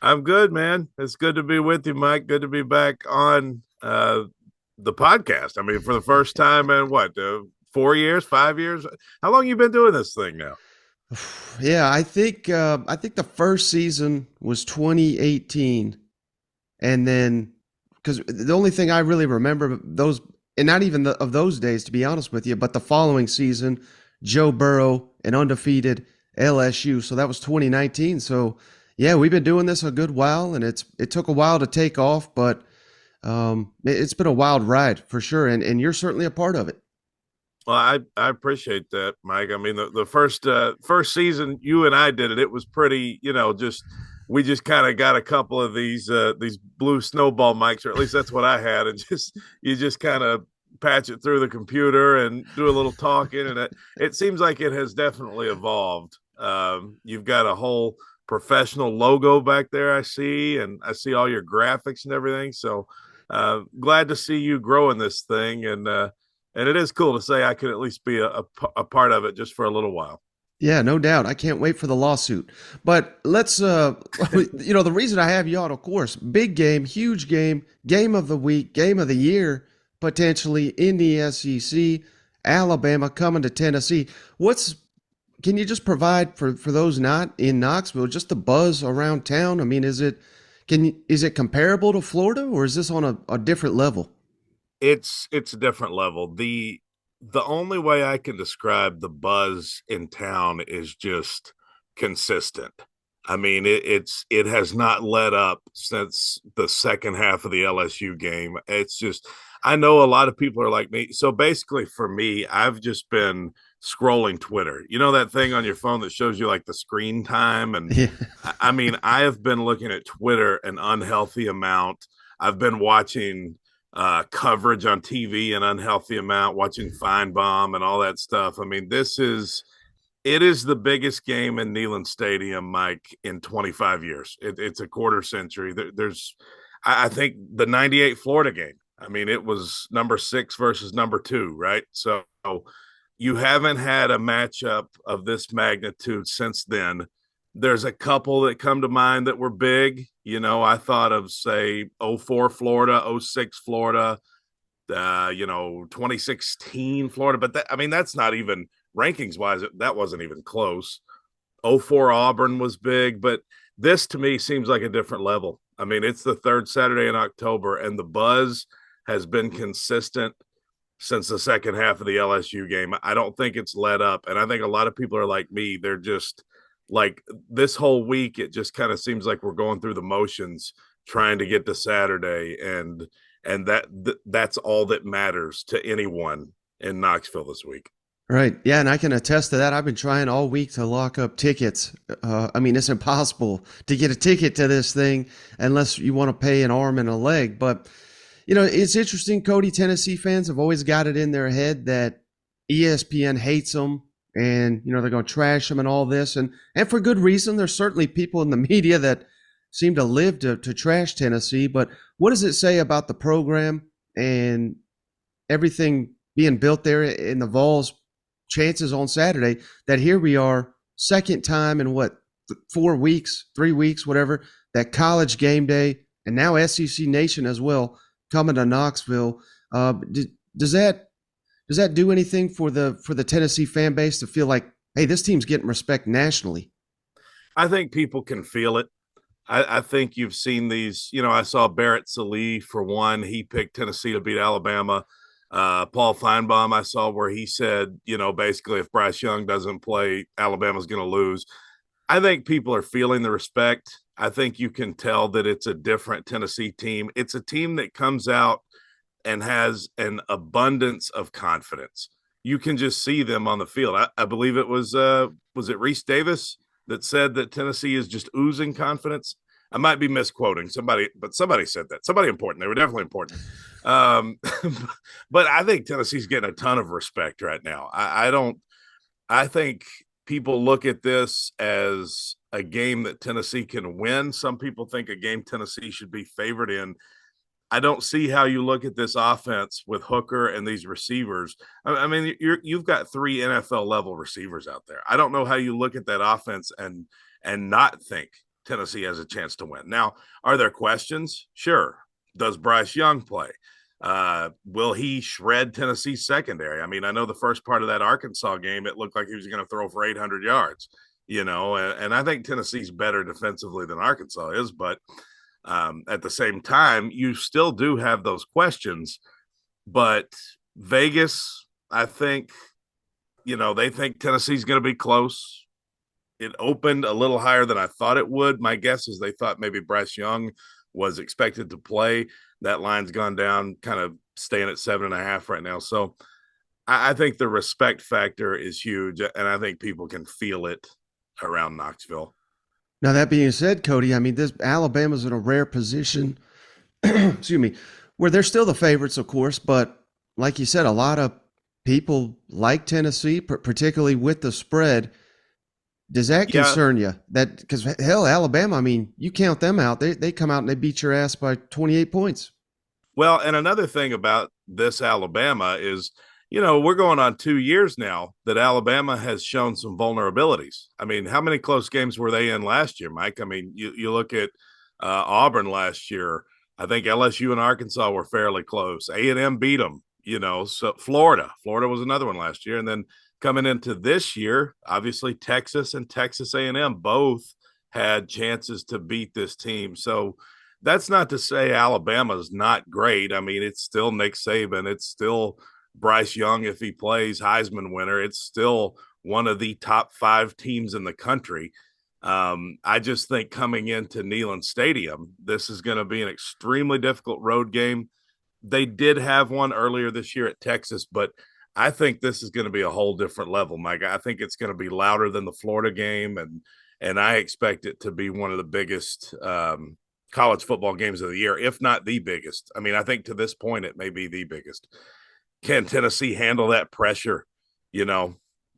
I'm good, man. It's good to be with you, Mike. Good to be back on the podcast. I mean, for the first time in 4 years, 5 years? How long you been doing this thing now? Yeah, I think the first season was 2018, and then because the only thing I really remember those, and not even of those days, to be honest with you, but the following season, Joe Burrow and undefeated LSU. So that was 2019. So yeah, we've been doing this a good while, and it took a while to take off, but it's been a wild ride for sure, and you're certainly a part of it. Well, I appreciate that, Mike. I mean, the first season you and I did it. It was pretty, we just kind of got a couple of these blue snowball mics, or at least that's what I had, and you just kind of patch it through the computer and do a little talking, and it seems like it has definitely evolved. You've got a whole professional logo back there, I see, and I see all your graphics and everything. So glad to see you growing this thing, and it is cool to say I could at least be a part of it just for a little while. Yeah, no doubt. I can't wait for the lawsuit. But let's, the reason I have you on, of course, big game, huge game, game of the week, game of the year, potentially in the SEC, Alabama coming to Tennessee. Can you just provide for those not in Knoxville, just the buzz around town? I mean, is it comparable to Florida, or is this on a different level? It's a different level. The only way I can describe the buzz in town is just consistent. I mean, it has not let up since the second half of the LSU game. It's just, I know a lot of people are like me. So basically for me, I've just been scrolling Twitter. You know that thing on your phone that shows you like the screen time? And yeah. I mean, I have been looking at Twitter an unhealthy amount. I've been watching coverage on TV an unhealthy amount, watching Feinbaum and all that stuff. I mean, it is the biggest game in Neyland Stadium, Mike, in 25 years. It's a quarter century. I think the 98 Florida game, I mean, it was number 6 versus number 2, right? So You haven't had a matchup of this magnitude since then. There's a couple that come to mind that were big. I thought of, say, '04 Florida, '06 Florida, 2016 Florida. But that's not even rankings wise. That wasn't even close. '04 Auburn was big, but this to me seems like a different level. It's the third Saturday in October, and the buzz has been consistent since the second half of the LSU game. I don't think it's let up. And I think a lot of people are like me. They're just like, this whole week, it just kind of seems like we're going through the motions trying to get to Saturday. And that's all that matters to anyone in Knoxville this week. Right. Yeah, and I can attest to that. I've been trying all week to lock up tickets. It's impossible to get a ticket to this thing unless you want to pay an arm and a leg. But, it's interesting, Cody. Tennessee fans have always got it in their head that ESPN hates them and, they're going to trash them and all this. And for good reason. There's certainly people in the media that seem to live to trash Tennessee. But what does it say about the program and everything being built there in the Vols' chances on Saturday that here we are, second time in 4 weeks, 3 weeks, whatever, that College game day and now SEC Nation as well coming to Knoxville? Does that do anything for the Tennessee fan base to feel like, hey, this team's getting respect nationally? I think people can feel it. I think you've seen these. I saw Barrett Sallee, for one. He picked Tennessee to beat Alabama. Paul Feinbaum, I saw where he said, basically, if Bryce Young doesn't play, Alabama's going to lose. I think people are feeling the respect. I think you can tell that it's a different Tennessee team. It's a team that comes out and has an abundance of confidence. You can just see them on the field. I believe it was it Reese Davis that said that Tennessee is just oozing confidence. I might be misquoting somebody, but somebody said that. Somebody important. They were definitely important. But I think Tennessee's getting a ton of respect right now. I think people look at this as a game that Tennessee can win. Some people think a game Tennessee should be favored in. I don't see how you look at this offense with Hooker and these receivers. You've got 3 NFL level receivers out there. I don't know how you look at that offense and not think Tennessee has a chance to win. Now, are there questions? Sure. Does Bryce Young play? Will he shred Tennessee's secondary? I know the first part of that Arkansas game, it looked like he was going to throw for 800 yards, and I think Tennessee's better defensively than Arkansas is, but at the same time, you still do have those questions. But Vegas, I think, they think Tennessee's going to be close. It opened a little higher than I thought it would. My guess is they thought maybe Bryce Young was expected to play. That line's gone down, kind of staying at 7.5 right now. So I think the respect factor is huge, and I think people can feel it around Knoxville. Now, that being said, Cody, this Alabama's in a rare position, excuse me, where they're still the favorites, of course, but like you said, a lot of people like Tennessee, particularly with the spread. Does that concern you? That because hell, Alabama, you count them out. They come out and they beat your ass by 28 points. Well, and another thing about this Alabama is, we're going on 2 years now that Alabama has shown some vulnerabilities. How many close games were they in last year, Mike? You look at Auburn last year. I think LSU and Arkansas were fairly close. A&M beat them, so Florida was another one last year. And then coming into this year, obviously Texas and Texas A&M both had chances to beat this team. So that's not to say Alabama's not great. It's still Nick Saban. It's still Bryce Young, if he plays, Heisman winner. It's still one of the top 5 teams in the country. I just think coming into Neyland Stadium, this is going to be an extremely difficult road game. They did have one earlier this year at Texas, but I think this is going to be a whole different level, Mike. I think it's going to be louder than the Florida game, and I expect it to be one of the biggest college football games of the year, if not the biggest. I think to this point, it may be the biggest. Can Tennessee handle that pressure?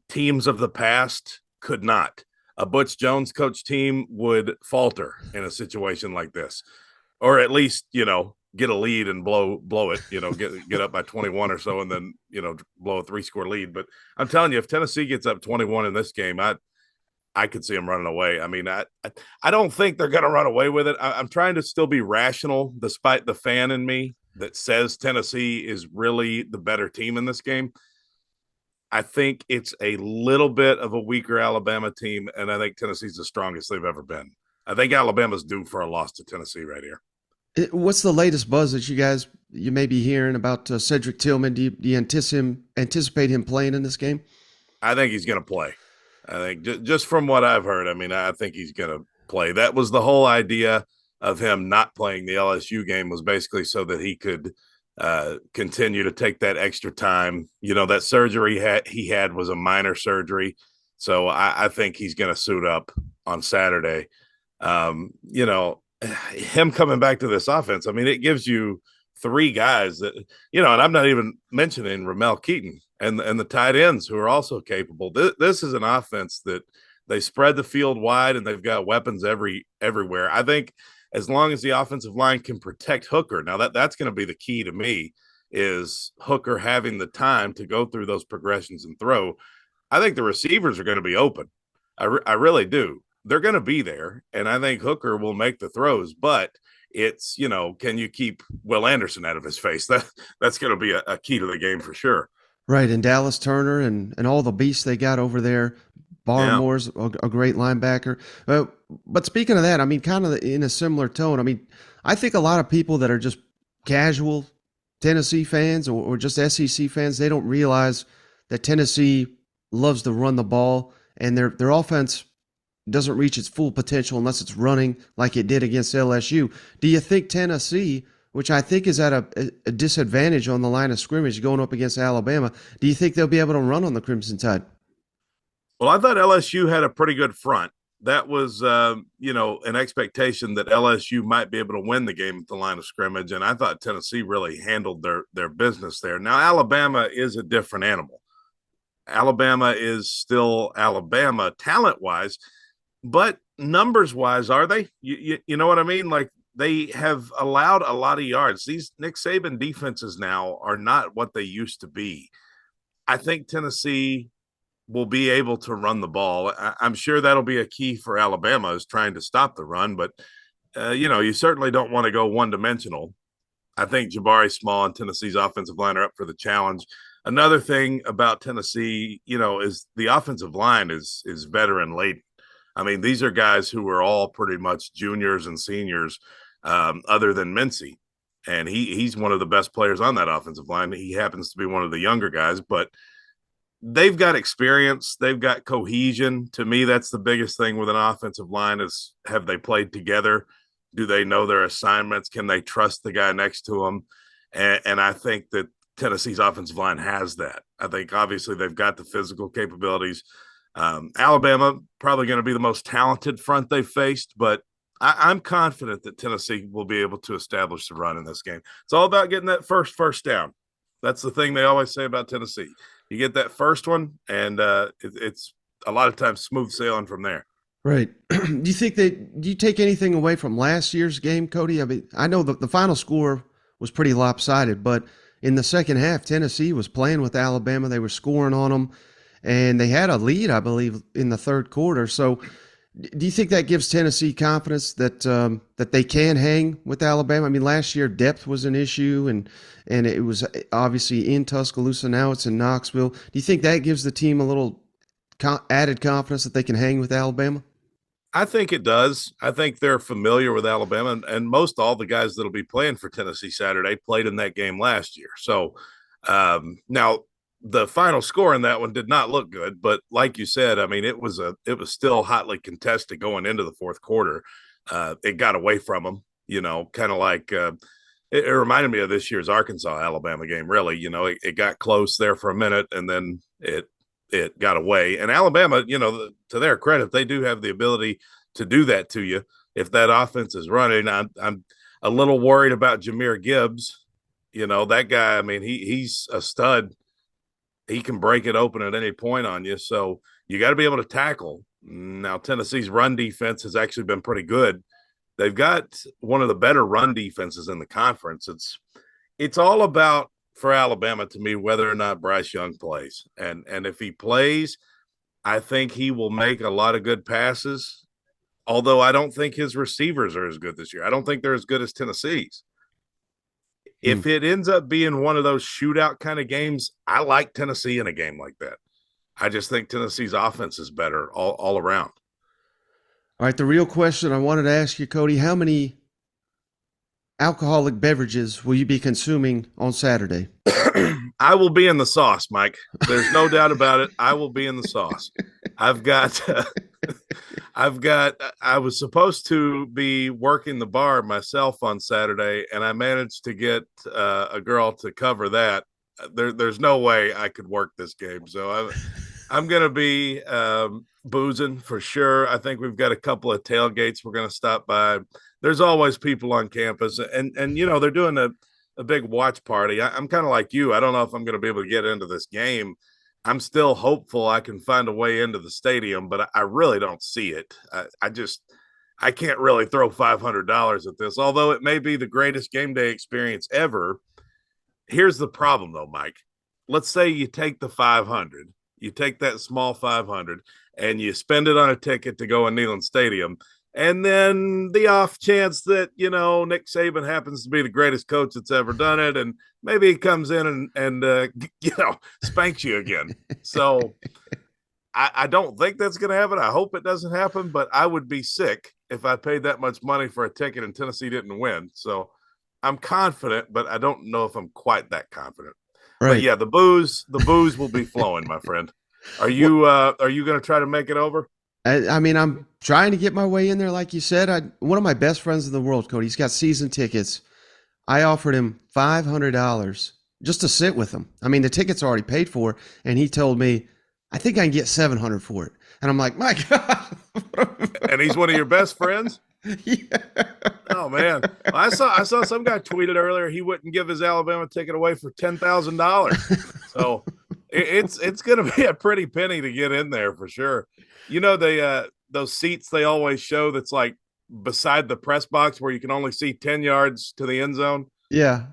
Teams of the past could not. A Butch Jones coach team would falter in a situation like this, or at least, get a lead and blow it, get up by 21 or so, and then, blow a 3-score lead. But I'm telling you, if Tennessee gets up 21 in this game, I could see them running away. I mean, I don't think they're going to run away with it. I'm trying to still be rational, despite the fan in me that says Tennessee is really the better team in this game. I think it's a little bit of a weaker Alabama team, and I think Tennessee's the strongest they've ever been. I think Alabama's due for a loss to Tennessee right here. What's the latest buzz that you may be hearing about Cedric Tillman? Do you anticipate him playing in this game? I think he's going to play. I think just from what I've heard, I mean, I think he's going to play. That was the whole idea of him not playing the LSU game, was basically so that he could continue to take that extra time. That surgery he had was a minor surgery. So I think he's going to suit up on Saturday. Him coming back to this offense, I mean, it gives you 3 guys that, and I'm not even mentioning Ramel Keaton and the tight ends who are also capable. This is an offense that they spread the field wide and they've got weapons everywhere. I think as long as the offensive line can protect Hooker, now that's going to be the key to me, is Hooker having the time to go through those progressions and throw. I think the receivers are going to be open. I really do. They're going to be there, and I think Hooker will make the throws, but it's, can you keep Will Anderson out of his face? That's going to be a key to the game for sure. Right, and Dallas Turner and all the beasts they got over there. Barmore's a great linebacker. But speaking of that, I mean, kind of in a similar tone, I mean, I think a lot of people that are just casual Tennessee fans or just SEC fans, they don't realize that Tennessee loves to run the ball, and their offense doesn't reach its full potential unless it's running like it did against LSU. Do you think Tennessee, which I think is at a disadvantage on the line of scrimmage going up against Alabama, do you think they'll be able to run on the Crimson Tide? Well, I thought LSU had a pretty good front. That was, an expectation that LSU might be able to win the game at the line of scrimmage, and I thought Tennessee really handled their business there. Now, Alabama is a different animal. Alabama is still Alabama talent-wise, but numbers-wise, are they? You know what I mean? Like, they have allowed a lot of yards. These Nick Saban defenses now are not what they used to be. I think Tennessee will be able to run the ball. I'm sure that'll be a key for Alabama, is trying to stop the run, but you certainly don't want to go one-dimensional. I think Jabari Small and Tennessee's offensive line are up for the challenge. Another thing about Tennessee, is the offensive line is veteran laden. I mean, these are guys who are all pretty much juniors and seniors, other than Mincy. And he's one of the best players on that offensive line. He happens to be one of the younger guys, but they've got experience. They've got cohesion. To me, that's the biggest thing with an offensive line, is, have they played together? Do they know their assignments? Can they trust the guy next to them? And I think that Tennessee's offensive line has that. I think obviously they've got the physical capabilities. Alabama probably going to be the most talented front they've faced, but I'm confident that Tennessee will be able to establish the run in this game. It's all about getting that first down. That's the thing they always say about Tennessee. You get that first one, and it's a lot of times smooth sailing from there. Right. Do you take anything away from last year's game, Cody? I mean, I know the final score was pretty lopsided, but in the second half, Tennessee was playing with Alabama. They were scoring on them, and they had a lead, I believe, in the third quarter. So do you think that gives Tennessee confidence that that they can hang with Alabama? I mean, last year depth was an issue, and it was obviously in Tuscaloosa. Now it's in Knoxville. Do you think that gives the team a little added confidence that they can hang with Alabama? I think it does. I think they're familiar with Alabama, and most all the guys that'll be playing for Tennessee Saturday played in that game last year. So now the final score in that one did not look good, but like you said, I mean, it was still hotly contested going into the fourth quarter. It got away from them, kind of like it reminded me of this year's Arkansas-Alabama game, really. It got close there for a minute, and then it got away. And Alabama, to their credit, they do have the ability to do that to you if that offense is running. I'm a little worried about Jahmyr Gibbs. That guy, I mean, he's a stud. He can break it open at any point on you. So you got to be able to tackle. Now, Tennessee's run defense has actually been pretty good. They've got one of the better run defenses in the conference. It's all about, for Alabama, to me, whether or not Bryce Young plays. And if he plays, I think he will make a lot of good passes. Although I don't think his receivers are as good this year. I don't think they're as good as Tennessee's. If it ends up being one of those shootout kind of games, I like Tennessee in a game like that. I just think Tennessee's offense is better all around. All right, the real question I wanted to ask you, Cody, how many alcoholic beverages will you be consuming on Saturday? I will be in the sauce, Mike. There's no doubt about it. I will be in the sauce. I was supposed to be working the bar myself on Saturday, and I managed to get a girl to cover that. There's no way I could work this game. So I'm going to be boozing for sure. I think we've got a couple of tailgates we're going to stop by. There's always people on campus, and they're doing a big watch party. I'm kind of like you. I don't know if I'm going to be able to get into this game. I'm still hopeful I can find a way into the stadium, but I really don't see it. I can't really throw $500 at this, although it may be the greatest game day experience ever. Here's the problem, though, Mike. Let's say you take the 500, you take that small 500, and you spend it on a ticket to go in Neyland Stadium. And then the off chance that, Nick Saban happens to be the greatest coach that's ever done it. And maybe he comes in and spanks you again. So I don't think that's going to happen. I hope it doesn't happen, but I would be sick if I paid that much money for a ticket and Tennessee didn't win. So I'm confident, but I don't know if I'm quite that confident. Right. But yeah, the booze will be flowing, my friend. Are you going to try to make it over? I mean, I'm trying to get my way in there, like you said. One of my best friends in the world, Cody, he's got season tickets. I offered him $500 just to sit with him. I mean, the ticket's already paid for, and he told me, I think I can get $700 for it. And I'm like, my God. And he's one of your best friends? Yeah. Oh, man. Well, I saw some guy tweeted earlier he wouldn't give his Alabama ticket away for $10,000. So it's going to be a pretty penny to get in there for sure. Those seats they always show that's like beside the press box where you can only see 10 yards to the end zone. Yeah.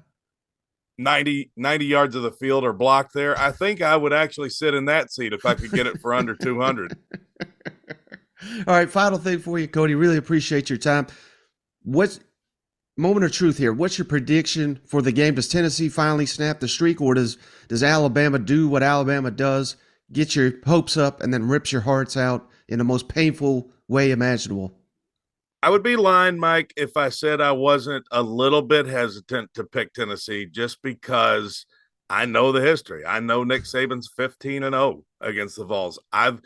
90 yards of the field are blocked there. I think I would actually sit in that seat if I could get it for under 200. All right, final thing for you, Cody. Really appreciate your time. What's moment of truth here? What's your prediction for the game? Does Tennessee finally snap the streak, or does Alabama do what Alabama does, get your hopes up, and then rips your hearts out in the most painful way imaginable? I would be lying, Mike, if I said I wasn't a little bit hesitant to pick Tennessee just because I know the history. I know Nick Saban's 15-0 against the Vols. I've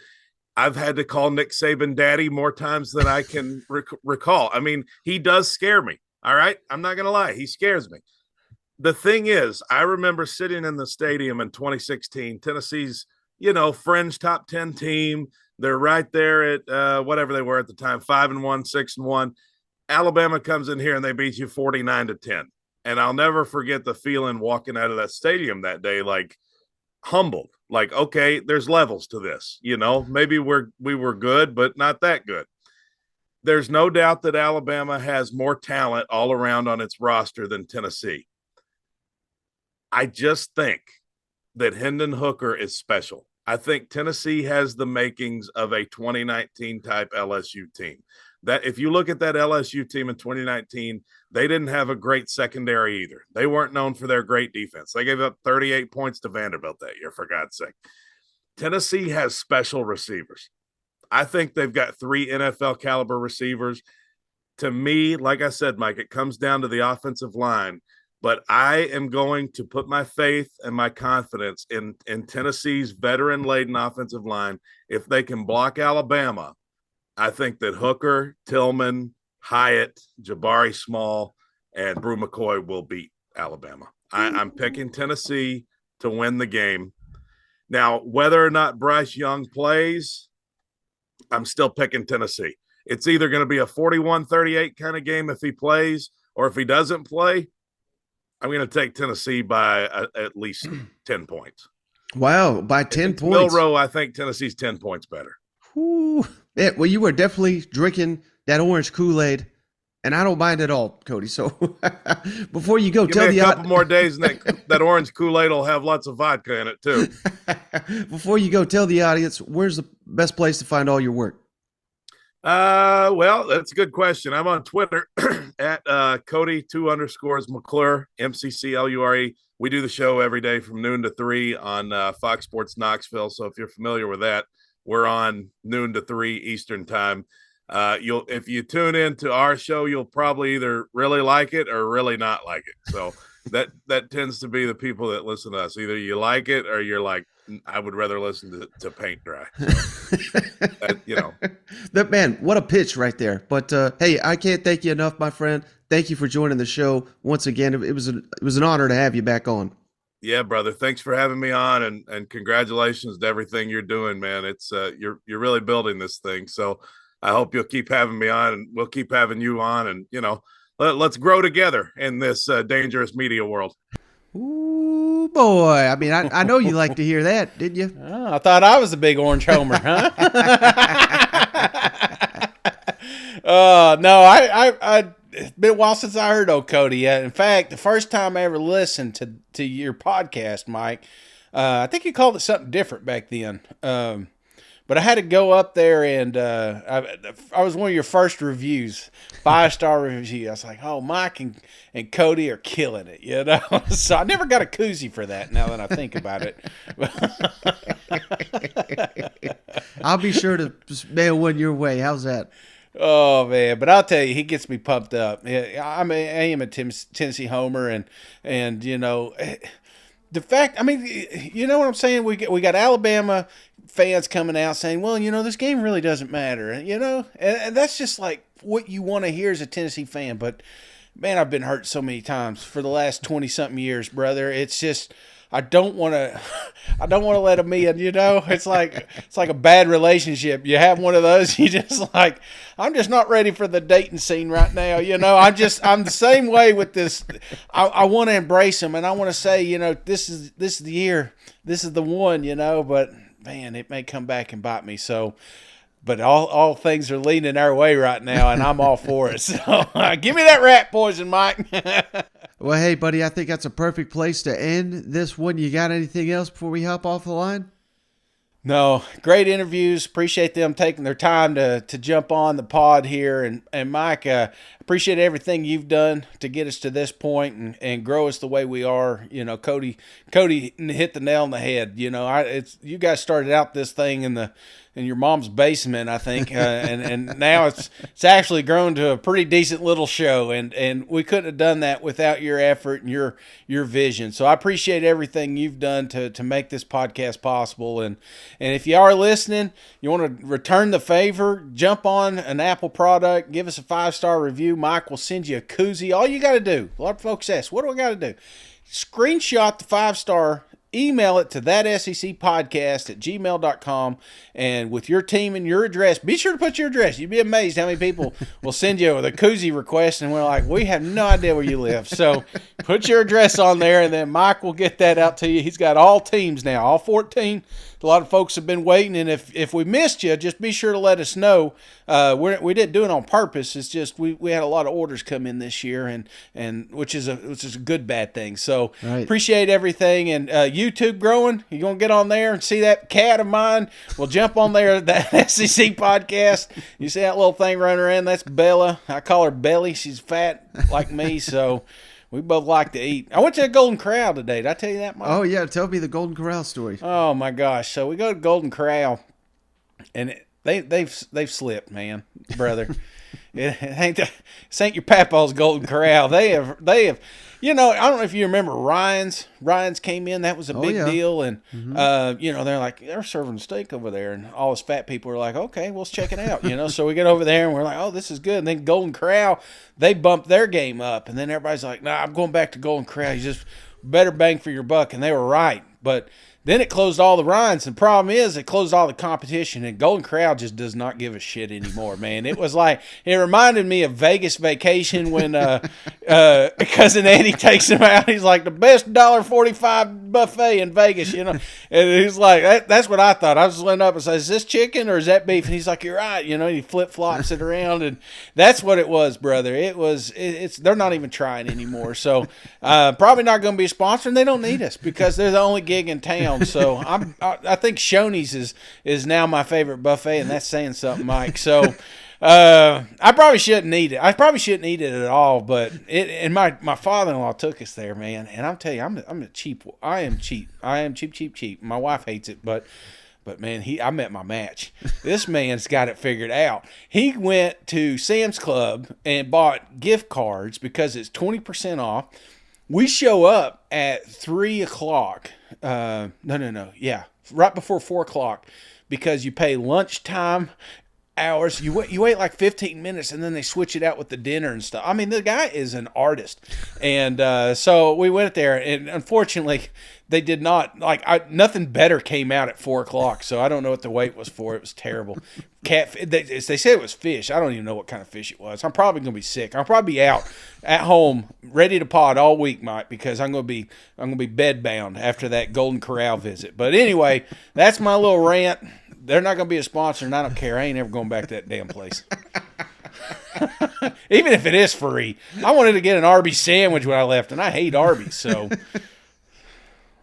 had to call Nick Saban daddy more times than I can recall. I mean, he does scare me. All right. I'm not going to lie. He scares me. The thing is, I remember sitting in the stadium in 2016, Tennessee's, fringe top 10 team. They're right there at whatever they were at the time, 5-1, 6-1. Alabama comes in here and they beat you 49-10. And I'll never forget the feeling walking out of that stadium that day, like humbled, like, okay, there's levels to this. Maybe we were good, but not that good. There's no doubt that Alabama has more talent all around on its roster than Tennessee. I just think that Hendon Hooker is special. I think Tennessee has the makings of a 2019 type LSU team. That if you look at that LSU team in 2019, they didn't have a great secondary either. They weren't known for their great defense. They gave up 38 points to Vanderbilt that year, for God's sake. Tennessee has special receivers. I think they've got 3 NFL caliber receivers. To me, like I said, Mike, it comes down to the offensive line. But I am going to put my faith and my confidence in Tennessee's veteran-laden offensive line. If they can block Alabama, I think that Hooker, Tillman, Hyatt, Jabari Small, and Brew McCoy will beat Alabama. I'm picking Tennessee to win the game. Now, whether or not Bryce Young plays, I'm still picking Tennessee. It's either going to be a 41-38 kind of game if he plays, or if he doesn't play, I'm going to take Tennessee by at least 10 points. Wow, by 10 points. Milrow, I think Tennessee's 10 points better. Ooh. Yeah, well, you were definitely drinking that orange Kool-Aid And I don't mind at all, Cody. So before you go, Give tell me a the couple more days, and that orange Kool-Aid will have lots of vodka in it too. before you go, tell the audience where's the best place to find all your work. Well, that's a good question. I'm on Twitter at Cody _McClure, McClure. We do the show every day from noon to 3 on Fox Sports Knoxville. So if you're familiar with that, we're on noon to 3 Eastern time. If you tune in to our show, you'll probably either really like it or really not like it. So that tends to be the people that listen to us. Either you like it or you're like, I would rather listen to paint dry. So, That man, what a pitch right there. But hey, I can't thank you enough, my friend. Thank you for joining the show once again. It was an honor to have you back on. Yeah, brother. Thanks for having me on, and congratulations to everything you're doing, man. It's you're really building this thing. So I hope you'll keep having me on, and we'll keep having you on, and let's grow together in this dangerous media world. Ooh, boy. I mean, I know you like to hear that, didn't you? Oh, I thought I was the big orange homer, huh? No, it's been a while since I heard old Cody. In fact, the first time I ever listened to your podcast, Mike, I think you called it something different back then. But I had to go up there and I was one of your first reviews, 5-star review. I was like, oh, Mike and Cody are killing it, So I never got a koozie for that now that I think about it. I'll be sure to mail one your way. How's that? Oh man, but I'll tell you, he gets me pumped up. I am a Tennessee homer, and the fact. I mean, you know what I'm saying? We got Alabama fans coming out saying, well, this game really doesn't matter, and that's just like what you want to hear as a Tennessee fan. But man, I've been hurt so many times for the last 20-something years, brother. It's just. I don't want to let them in, It's like a bad relationship. You have one of those, you just like, I'm just not ready for the dating scene right now, I'm the same way with this. I want to embrace them, and I want to say, this is the year, this is the one, but man, it may come back and bite me. So, but all things are leaning our way right now, and I'm all for it. So give me that rat poison, Mike. Well, hey, buddy, I think that's a perfect place to end this one. You got anything else before we hop off the line? No, great interviews. Appreciate them taking their time to jump on the pod here. And Mike, appreciate everything you've done to get us to this point and grow us the way we are. Cody hit the nail on the head. You guys started out this thing in your mom's basement, I think, and now it's actually grown to a pretty decent little show, and we couldn't have done that without your effort and your vision. So I appreciate everything you've done to make this podcast possible. And if you are listening, you want to return the favor, jump on an Apple product, give us a 5-star review. Mike will send you a koozie. All you got to do, a lot of folks ask, what do I got to do? Screenshot the 5-star, email it to thatsecpodcast@gmail.com, and with your team and your address, be sure to put your address. You'd be amazed how many people will send you a koozie request, and we're like, we have no idea where you live. So put your address on there, and then Mike will get that out to you. He's got all teams now, all 14. A lot of folks have been waiting, and if we missed you, just be sure to let us know. We didn't do it on purpose. It's just we had a lot of orders come in this year, and which is a good bad thing. So Right. Appreciate everything. And YouTube growing. You're gonna get on there and see that cat of mine. We'll jump on there. That SEC podcast. You see that little thing running around? That's Bella. I call her Belly. She's fat like me, so. We both like to eat. I went to a Golden Corral today. Did I tell you that, Mike? Oh, yeah. Tell me the Golden Corral story. Oh, my gosh. So we go to Golden Corral, and they've slipped, man, brother. This ain't your papa's Golden Corral. They have. I don't know if you remember Ryan's came in. That was a big deal. And, they're like, they're serving steak over there. And all us fat people were like, okay, well, let's check it out. So we get over there and we're like, oh, this is good. And then Golden Corral, they bumped their game up. And then everybody's like, nah, I'm going back to Golden Corral. You just better bang for your buck. And they were right. But Then it closed all the runs. The problem is it closed all the competition, and Golden Corral just does not give a shit anymore, man. It was like, it reminded me of Vegas Vacation when Cousin Eddie takes him out. He's like, the best $1.45 buffet in Vegas, you know. And he's like, that's what I thought. I was went up and said, is this chicken or is that beef? And he's like, you're right. You know, he flip-flops it around, and that's what it was, brother. They're not even trying anymore. So probably not going to be a sponsor, and they don't need us because they're the only gig in town. So I think Shoney's is now my favorite buffet, and that's saying something, Mike. So I probably shouldn't eat it. I probably shouldn't eat it at all. But my father-in-law took us there, man. And I'll tell you, I'm a cheap. I am cheap. I am cheap. My wife hates it, but man, I met my match. This man's got it figured out. He went to Sam's Club and bought gift cards because it's 20% off. We show up at 3 o'clock. No. Yeah, right before 4 o'clock, because you pay lunchtime hours. You wait like 15 minutes, and then they switch it out with the dinner and stuff. I mean, the guy is an artist, and so we went there, and unfortunately, they did not nothing better came out at 4 o'clock. So I don't know what the wait was for. It was terrible. They said it was fish. I don't even know what kind of fish it was. I'm probably gonna be sick. I'll probably be out at home ready to pod all week, Mike, because I'm gonna be bedbound after that Golden Corral visit. But anyway, that's my little rant. They're not gonna be a sponsor, and I don't care. I ain't ever going back to that damn place. Even if it is free. I wanted to get an Arby's sandwich when I left, and I hate Arby's. So.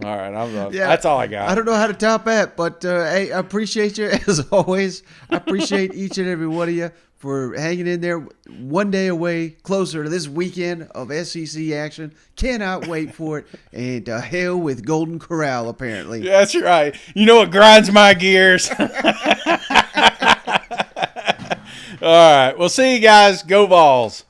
All right, that's all I got. I don't know how to top that, but hey, I appreciate you as always. I appreciate each and every one of you for hanging in there. One day away, closer to this weekend of SEC action. Cannot wait for it. And hell with Golden Corral, apparently. Yeah, that's right. You know what grinds my gears? All right, we'll see you guys. Go Vols.